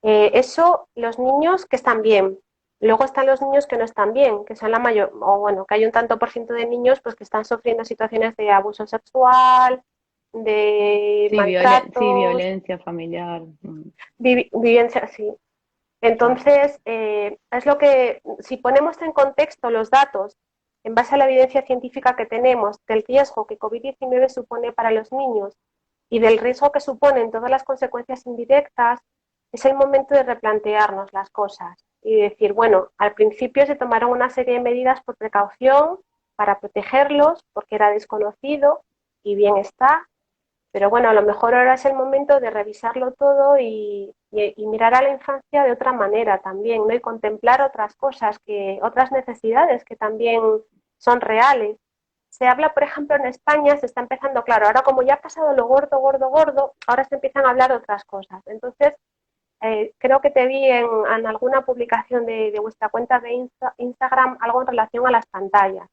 Eso los niños que están bien. Luego están los niños que no están bien, que son la mayor, o bueno, que hay un tanto por ciento de niños pues que están sufriendo situaciones de abuso sexual, de Sí, sí, maltratos, violencia familiar. vivencia, sí. Claro. Entonces, es lo que, si ponemos en contexto los datos en base a la evidencia científica que tenemos del riesgo que COVID-19 supone para los niños y del riesgo que suponen todas las consecuencias indirectas, es el momento de replantearnos las cosas y decir, bueno, al principio se tomaron una serie de medidas por precaución para protegerlos porque era desconocido y bien está, pero bueno, a lo mejor ahora es el momento de revisarlo todo y mirar a la infancia de otra manera también, ¿no? Y contemplar otras cosas, otras necesidades que también son reales. Se habla, por ejemplo, en España, se está empezando, claro, ahora como ya ha pasado lo gordo, gordo, gordo, ahora se empiezan a hablar otras cosas. Entonces, creo que te vi en alguna publicación de vuestra cuenta de Instagram algo en relación a las pantallas.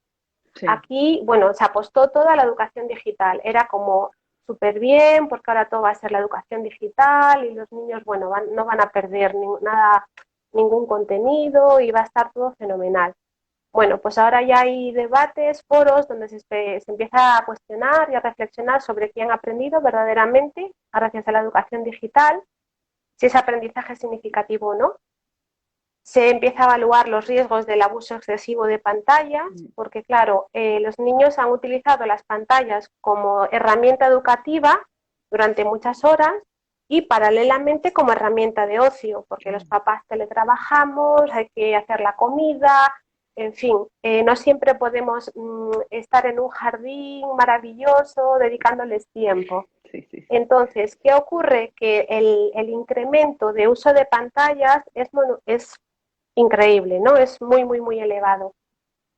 Sí. Aquí, bueno, se apostó toda la educación digital. Era como súper bien, porque ahora todo va a ser la educación digital y los niños, bueno, no van a perder nada, ningún contenido y va a estar todo fenomenal. Bueno, pues ahora ya hay debates, foros donde se empieza a cuestionar y a reflexionar sobre quién ha aprendido verdaderamente gracias a la educación digital, si ese aprendizaje es significativo o no. Se empieza a evaluar los riesgos del abuso excesivo de pantallas, porque claro, los niños han utilizado las pantallas como herramienta educativa durante muchas horas y paralelamente como herramienta de ocio, porque los papás teletrabajamos, hay que hacer la comida, en fin, no siempre podemos estar en un jardín maravilloso dedicándoles tiempo. Sí, sí, sí. Entonces, ¿qué ocurre? Que el incremento de uso de pantallas es increíble, ¿no? Es muy, muy, muy elevado.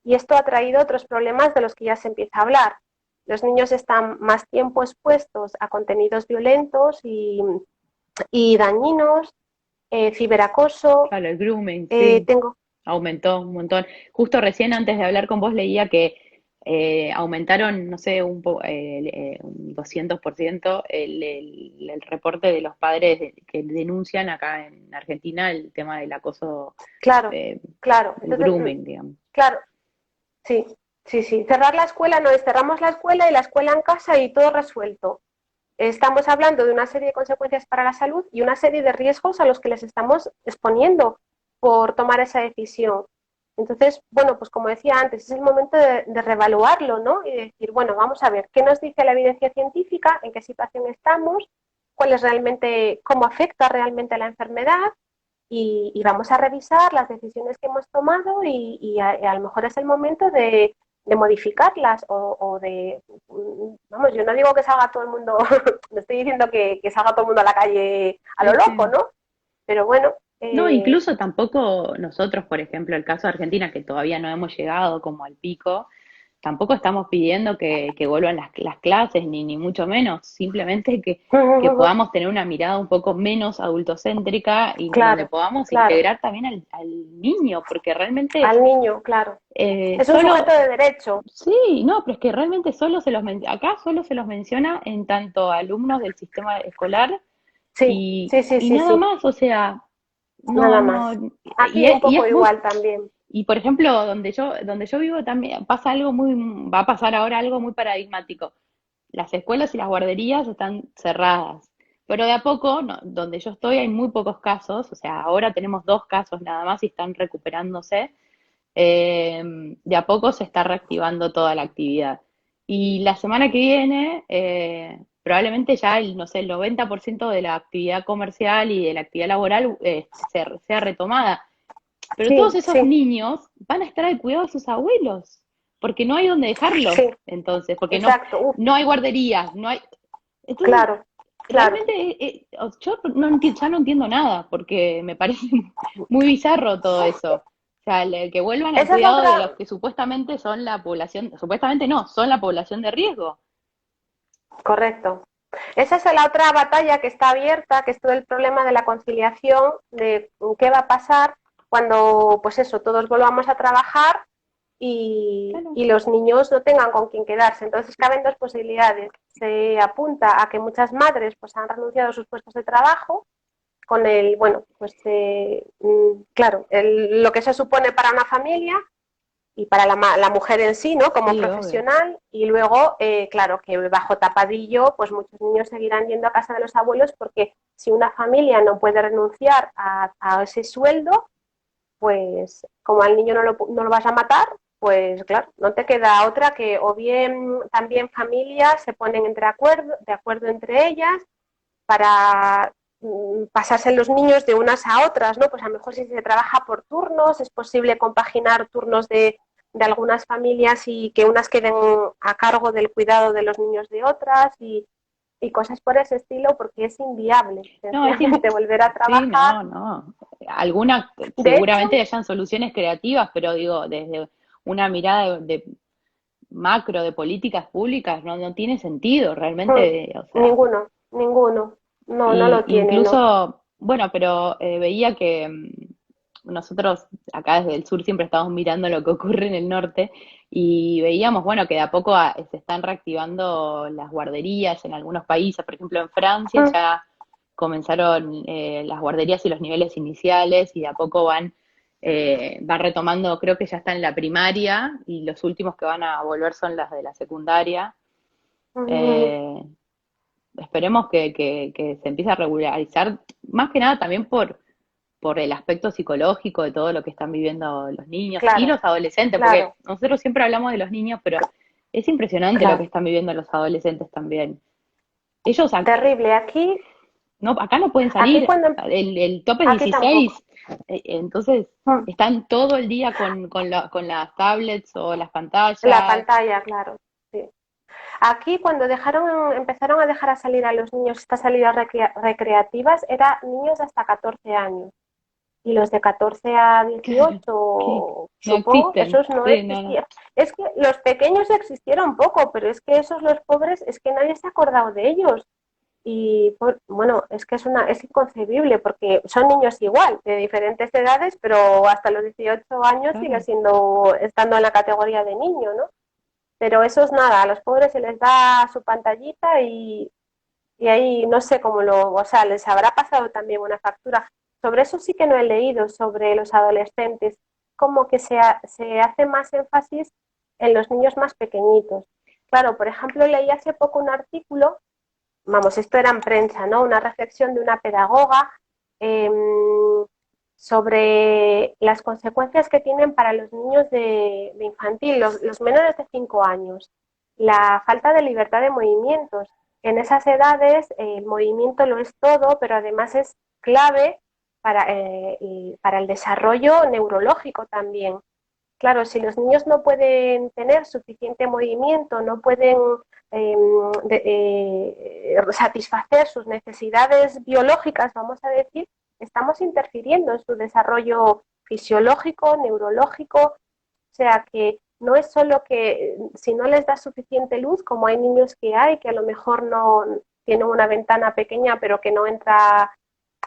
Y esto ha traído otros problemas de los que ya se empieza a hablar. Los niños están más tiempo expuestos a contenidos violentos y dañinos, ciberacoso. Claro, el grooming, sí, Tengo, aumentó un montón. Justo recién antes de hablar con vos leía que aumentaron, no sé, un 200% el reporte de los padres que denuncian acá en Argentina el tema del acoso, claro, eh, claro. el Entonces, grooming, digamos. claro, sí, sí, sí. Cerrar la escuela no es cerramos la escuela y la escuela en casa y todo resuelto. Estamos hablando de una serie de consecuencias para la salud y una serie de riesgos a los que les estamos exponiendo por tomar esa decisión. Entonces, bueno, pues como decía antes, es el momento de reevaluarlo, ¿no? Y decir, bueno, vamos a ver qué nos dice la evidencia científica, en qué situación estamos, cuál es realmente, cómo afecta realmente la enfermedad y vamos a revisar las decisiones que hemos tomado y a lo mejor es el momento de modificarlas o de, vamos, yo no digo que salga todo el mundo, no estoy diciendo que salga todo el mundo a la calle a lo Sí, loco, sí. ¿no? Pero bueno, No, incluso tampoco nosotros, por ejemplo, el caso de Argentina, que todavía no hemos llegado como al pico, tampoco estamos pidiendo que vuelvan las clases, ni mucho menos, simplemente que podamos tener una mirada un poco menos adultocéntrica y donde claro, podamos claro, integrar también al niño, porque realmente al niño, claro. Es un solo, sujeto de derecho, sí, no, pero es que realmente acá solo se los menciona en tanto a alumnos del sistema escolar sí, sí, sí, y sí, nada sí, más, o sea, nada no, más. Aquí un y poco es muy, igual también. y por ejemplo, donde yo vivo también pasa algo va a pasar ahora algo muy paradigmático. Las escuelas y las guarderías están cerradas, pero de a poco, donde yo estoy hay muy pocos casos, o sea, ahora tenemos 2 casos nada más y están recuperándose. De a poco se está reactivando toda la actividad. Y la semana que viene, probablemente ya no sé, el 90% de la actividad comercial y de la actividad laboral sea retomada. Pero todos Sí, esos sí, niños van a estar al cuidado de sus abuelos, porque no hay donde dejarlos, sí, entonces, porque exacto. no hay guarderías, no hay. Entonces, Claro, claro. realmente yo ya no entiendo nada, porque me parece muy bizarro todo eso. O sea, que vuelvan al Esa es la cuidado de otra, los que supuestamente son la población, supuestamente no, son la población de riesgo. correcto. Esa es la otra batalla que está abierta, que es todo el problema de la conciliación, de qué va a pasar cuando, pues eso, todos volvamos a trabajar Claro. y los niños no tengan con quién quedarse. Entonces caben dos posibilidades. Se apunta a que muchas madres pues han renunciado a sus puestos de trabajo con el, bueno, pues claro, lo que se supone para una familia y para la mujer en sí, ¿no? Como Sí, obvio. profesional, y luego, claro, que bajo tapadillo, pues muchos niños seguirán yendo a casa de los abuelos porque si una familia no puede renunciar a ese sueldo, pues como al niño no lo vas a matar, pues claro, no te queda otra que o bien también familias se ponen de acuerdo entre ellas para pasarse los niños de unas a otras, ¿no? Pues a lo mejor si se trabaja por turnos, es posible compaginar turnos de algunas familias y que unas queden a cargo del cuidado de los niños de otras y cosas por ese estilo, porque es inviable, No, sencillamente, volver a sí, trabajar. no, no. Algunas De hecho, seguramente hayan soluciones creativas, pero digo, desde una mirada de macro de políticas públicas no tiene sentido realmente, o sea, ninguno, ninguno, no, no y lo tiene, no. incluso, bueno, pero veía que nosotros acá desde el sur siempre estamos mirando lo que ocurre en el norte y veíamos, bueno, que de a poco se están reactivando las guarderías en algunos países, por ejemplo en Francia ya comenzaron las guarderías y los niveles iniciales y de a poco van retomando, creo que ya está en la primaria y los últimos que van a volver son las de la secundaria. Eh, Esperemos que se empiece a regularizar, más que nada también por el aspecto psicológico de todo lo que están viviendo los niños y Claro, los adolescentes, porque claro, nosotros siempre hablamos de los niños, pero es impresionante lo que claro. están viviendo los adolescentes también. Ellos Terrible. Aquí, no, acá no pueden aquí salir, cuando, el tope es aquí tampoco. 16, entonces están todo el día con las tablets o las La pantallas. pantalla, claro. Sí. Aquí cuando empezaron a dejar a salir a los niños estas salidas recreativas, eran niños de hasta 14 años. Y los de 14 a Claro, que 18, no supongo, existen. esos no Sí, no, no. existían. Es que los pequeños existieron poco, pero es que esos, los pobres, es que nadie se ha acordado de ellos. Y bueno, es que es inconcebible porque son niños igual, de diferentes edades, pero hasta los 18 años sigue Claro. estando en la categoría de niño, ¿no? Pero eso es nada, a los pobres se les da su pantallita y ahí no sé cómo o sea, les habrá pasado también una factura. Sobre eso sí que no he leído, sobre los adolescentes, como que se hace más énfasis en los niños más pequeñitos. Claro, por ejemplo, leí hace poco un artículo, vamos, esto era en prensa, ¿no? Una reflexión de una pedagoga eh, sobre las consecuencias que tienen para los niños de infantil, los menores de 5 años, la falta de libertad de movimientos. En esas edades el movimiento lo es todo, pero además es clave para el desarrollo neurológico también. Claro, si los niños no pueden tener suficiente movimiento, no pueden eh, satisfacer sus necesidades biológicas, vamos a decir, estamos interfiriendo en su desarrollo fisiológico, neurológico, o sea que no es solo que si no les da suficiente luz, como hay niños que hay, que a lo mejor no tienen una ventana pequeña, pero que no entra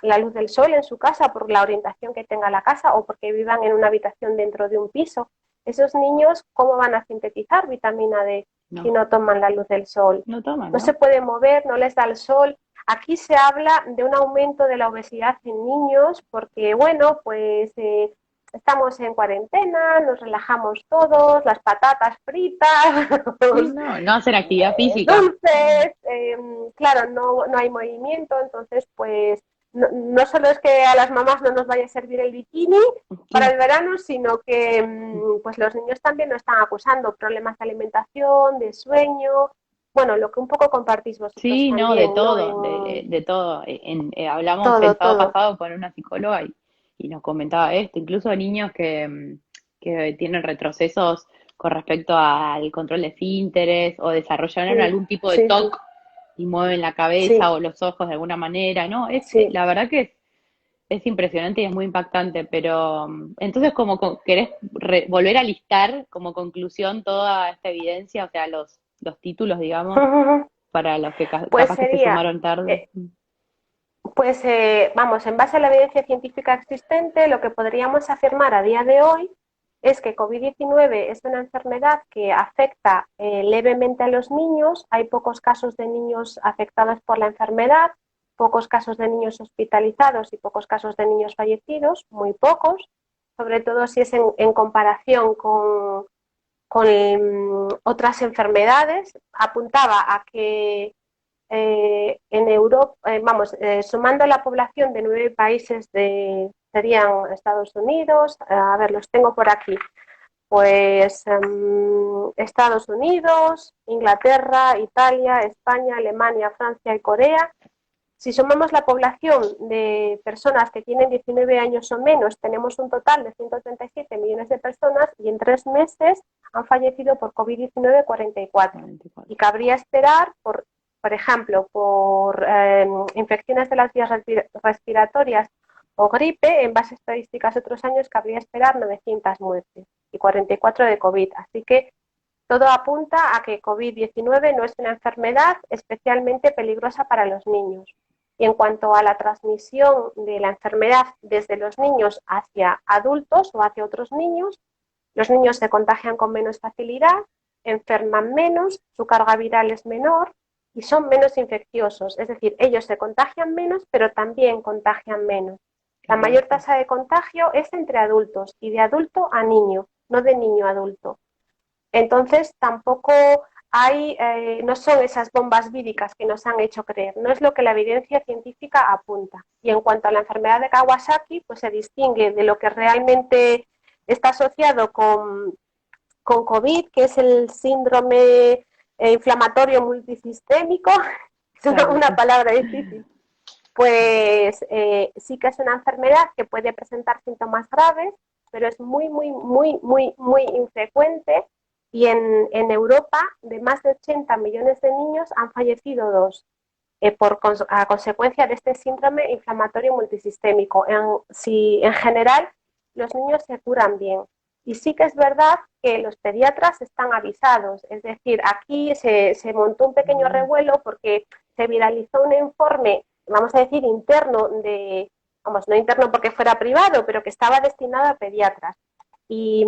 la luz del sol en su casa por la orientación que tenga la casa o porque vivan en una habitación dentro de un piso. Esos niños, ¿cómo van a sintetizar vitamina D si No, no toman la luz del sol? no toman, No se ¿no? pueden mover, no les da el sol. Aquí se habla de un aumento de la obesidad en niños porque, bueno, pues estamos en cuarentena, nos relajamos todos, las patatas fritas, Sí, no, no hacer actividad física. dulces, claro, no hay movimiento, entonces pues no solo es que a las mamás no nos vaya a servir el bikini para Claro. el verano, sino que pues los niños también nos están acusando problemas de alimentación, de sueño, bueno, lo que un poco compartís vosotros Sí, no, de también, ¿no? todo, En de todo. Hablamos el todo, sábado todo. pasado con una psicóloga y nos comentaba esto, incluso niños que tienen retrocesos con respecto al control de esfínteres o desarrollaron Sí, algún tipo de sí, sí. TOC y mueven la cabeza sí, o los ojos de alguna manera, ¿no? sí. La verdad que es impresionante y es muy impactante, pero entonces como querés volver a listar como conclusión toda esta evidencia, o sea, los títulos, digamos, para los que Pues capaz que se sería, sumaron tarde. pues vamos, en base a la evidencia científica existente, lo que podríamos afirmar a día de hoy es que COVID-19 es una enfermedad que afecta levemente a los niños. Hay pocos casos de niños afectados por la enfermedad, pocos casos de niños hospitalizados y pocos casos de niños fallecidos, muy pocos, sobre todo si es en comparación con otras enfermedades. Apuntaba a que en Europa, vamos, sumando la población de 9 países serían Estados Unidos, a ver, los tengo por aquí, pues Estados Unidos, Inglaterra, Italia, España, Alemania, Francia y Corea. Si sumamos la población de personas que tienen 19 años o menos, tenemos un total de 137 millones de personas y en 3 meses han fallecido por COVID-19 44. 44. Y cabría esperar, por ejemplo, por infecciones de las vías respiratorias o gripe, en base a estadísticas de otros años, cabría esperar 900 muertes y 44 de COVID. Así que todo apunta a que COVID-19 no es una enfermedad especialmente peligrosa para los niños. Y en cuanto a la transmisión de la enfermedad desde los niños hacia adultos o hacia otros niños, los niños se contagian con menos facilidad, enferman menos, su carga viral es menor y son menos infecciosos. Es decir, ellos se contagian menos, pero también contagian menos. La Claro, mayor sí. tasa de contagio es entre adultos y de adulto a niño, no de niño a adulto. Entonces, tampoco no son esas bombas víricas que nos han hecho creer, no es lo que la evidencia científica apunta. Y en cuanto a la enfermedad de Kawasaki, pues se distingue de lo que realmente está asociado con COVID, que es el síndrome inflamatorio multisistémico, es Claro, una sí. palabra difícil, pues sí que es una enfermedad que puede presentar síntomas graves, pero es muy, muy, muy, muy, muy infrecuente y en Europa de más de 80 millones de niños han fallecido dos a consecuencia de este síndrome inflamatorio multisistémico. En general, los niños se curan bien. Y sí que es verdad que los pediatras están avisados. Es decir, aquí se montó un pequeño Mm. revuelo porque se viralizó un informe, vamos a decir, interno vamos, no interno porque fuera privado, pero que estaba destinado a pediatras. Y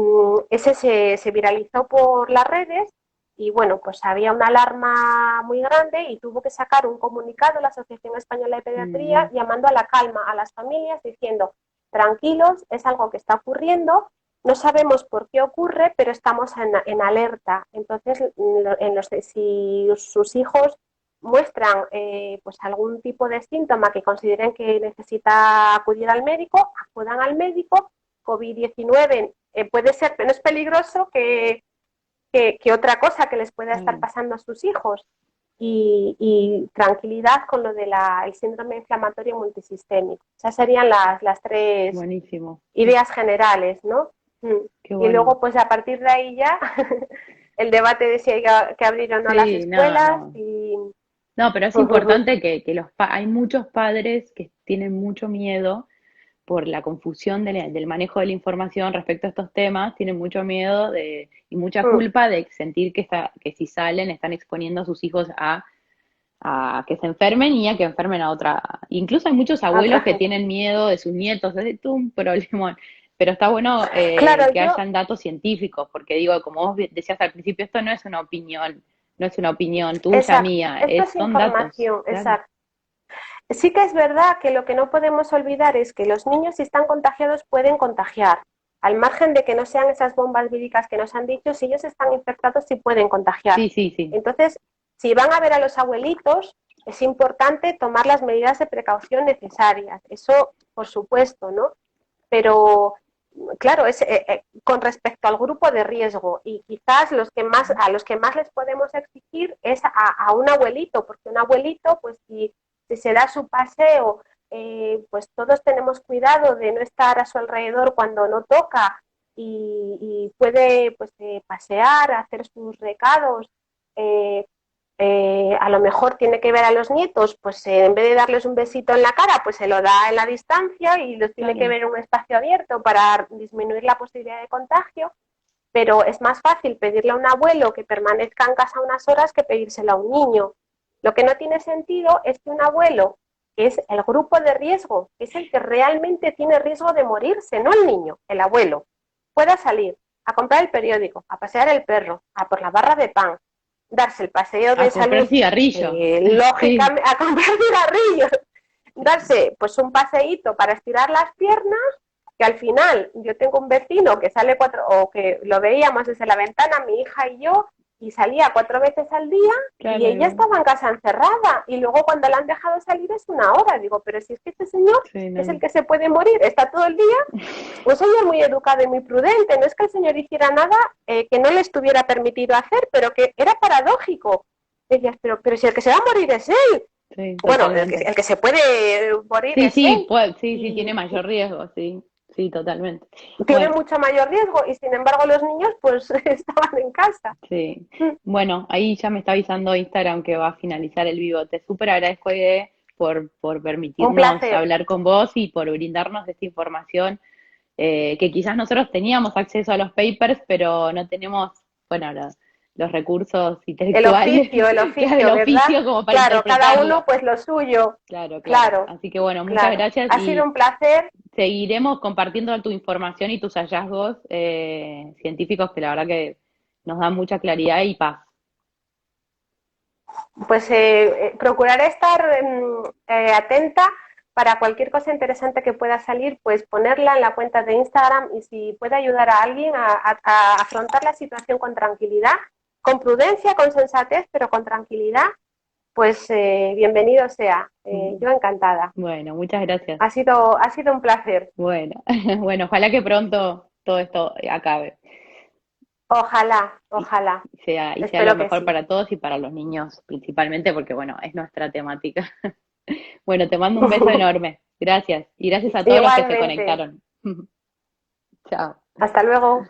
ese se viralizó por las redes y bueno, pues había una alarma muy grande y tuvo que sacar un comunicado la Asociación Española de Pediatría Mm, llamando a la calma a las familias diciendo, tranquilos, es algo que está ocurriendo, no sabemos por qué ocurre, pero estamos en alerta. Entonces, si sus hijos muestran pues algún tipo de síntoma que consideren que necesita acudir al médico, acudan al médico. COVID-19 puede ser menos peligroso que otra cosa que les pueda estar claro. pasando a sus hijos. Y tranquilidad con lo del síndrome inflamatorio multisistémico. Esas serían las tres Buenísimo. ideas generales, ¿no? Qué Y bueno. luego, pues a partir de ahí ya, el debate de si hay que abrir o no las Sí, no, escuelas no. y... No, pero es importante que hay muchos padres que tienen mucho miedo por la confusión del manejo de la información respecto a estos temas, tienen mucho miedo y mucha culpa de sentir que si salen están exponiendo a sus hijos a que se enfermen y a que enfermen a otra. Incluso hay muchos a otra abuelos que gente. tienen miedo de sus nietos, es todo un problema. Pero está bueno Claro, que yo, hayan datos científicos, porque digo, como vos decías al principio, esto no es una opinión, no es una opinión tuya, exacto, mía, esto es son datos, información, claro. exacto. Sí que es verdad que lo que no podemos olvidar es que los niños, si están contagiados, pueden contagiar. Al margen de que no sean esas bombas víricas que nos han dicho, si ellos están infectados, sí pueden contagiar. Sí, sí, sí. Entonces, si van a ver a los abuelitos, es importante tomar las medidas de precaución necesarias. Eso, por supuesto, ¿no? Pero, claro, es con respecto al grupo de riesgo y quizás a los que más les podemos exigir es a un abuelito, porque un abuelito, pues si se da su paseo, pues todos tenemos cuidado de no estar a su alrededor cuando no toca y puede pues pasear, hacer sus recados, a lo mejor tiene que ver a los nietos, pues en vez de darles un besito en la cara, pues se lo da en la distancia y los tiene que Claro, ver en un espacio abierto para disminuir la posibilidad de contagio, pero es más fácil pedirle a un abuelo que permanezca en casa unas horas que pedírselo a un niño. Lo que no tiene sentido es que un abuelo, que es el grupo de riesgo, que es el que realmente tiene riesgo de morirse, no el niño, el abuelo, pueda salir a comprar el periódico, a pasear el perro, a por la barra de pan, darse el paseo a de comprar salud, cigarrillos. Sí, lógicamente, a comprar cigarrillos, darse pues un paseíto para estirar las piernas, que al final yo tengo un vecino que sale o que lo veíamos desde la ventana, mi hija y yo, y salía 4 veces al día y ella claro, estaba en casa encerrada y luego cuando la han dejado salir es 1 hora. Digo, pero si es que este señor sí, es el no. que se puede morir, está todo el día, un señor muy educado y muy prudente, no es que el señor hiciera nada que no le estuviera permitido hacer, pero que era paradójico. Decías, pero si el que se va a morir es él. Sí, Bueno, totalmente. el que se puede morir Sí, es sí, él. pues, sí, sí, tiene Y mayor riesgo, sí, sí, totalmente. tiene Bueno, mucho mayor riesgo y sin embargo los niños pues estaban en casa. sí. Bueno, ahí ya me está avisando Instagram que va a finalizar el vivo. Te súper agradezco, Ede, por Un permitirnos placer. hablar con vos y por brindarnos esta información que quizás nosotros teníamos acceso a los papers, pero no tenemos, bueno, los recursos intelectuales, El claro, el oficio, ¿verdad? oficio como para Claro, cada interpretarlo. uno pues lo suyo. Claro, claro. Claro, Así que bueno, muchas claro. gracias Ha sido y un placer. seguiremos compartiendo tu información y tus hallazgos científicos que la verdad que nos dan mucha claridad y paz. Pues procuraré estar atenta para cualquier cosa interesante que pueda salir, pues ponerla en la cuenta de Instagram y si puede ayudar a alguien a afrontar la situación con tranquilidad, con prudencia, con sensatez, pero con tranquilidad, pues bienvenido sea. Mm, Yo encantada. bueno, muchas gracias. Ha sido un placer. Bueno, bueno, ojalá que pronto todo esto acabe Ojalá, y, ojalá. y sea lo Espero que mejor sí. para todos y para los niños principalmente, porque bueno, es nuestra temática. Bueno, te mando un beso enorme. Gracias. Y gracias a todos los que se Igualmente. conectaron. Chao. Hasta luego.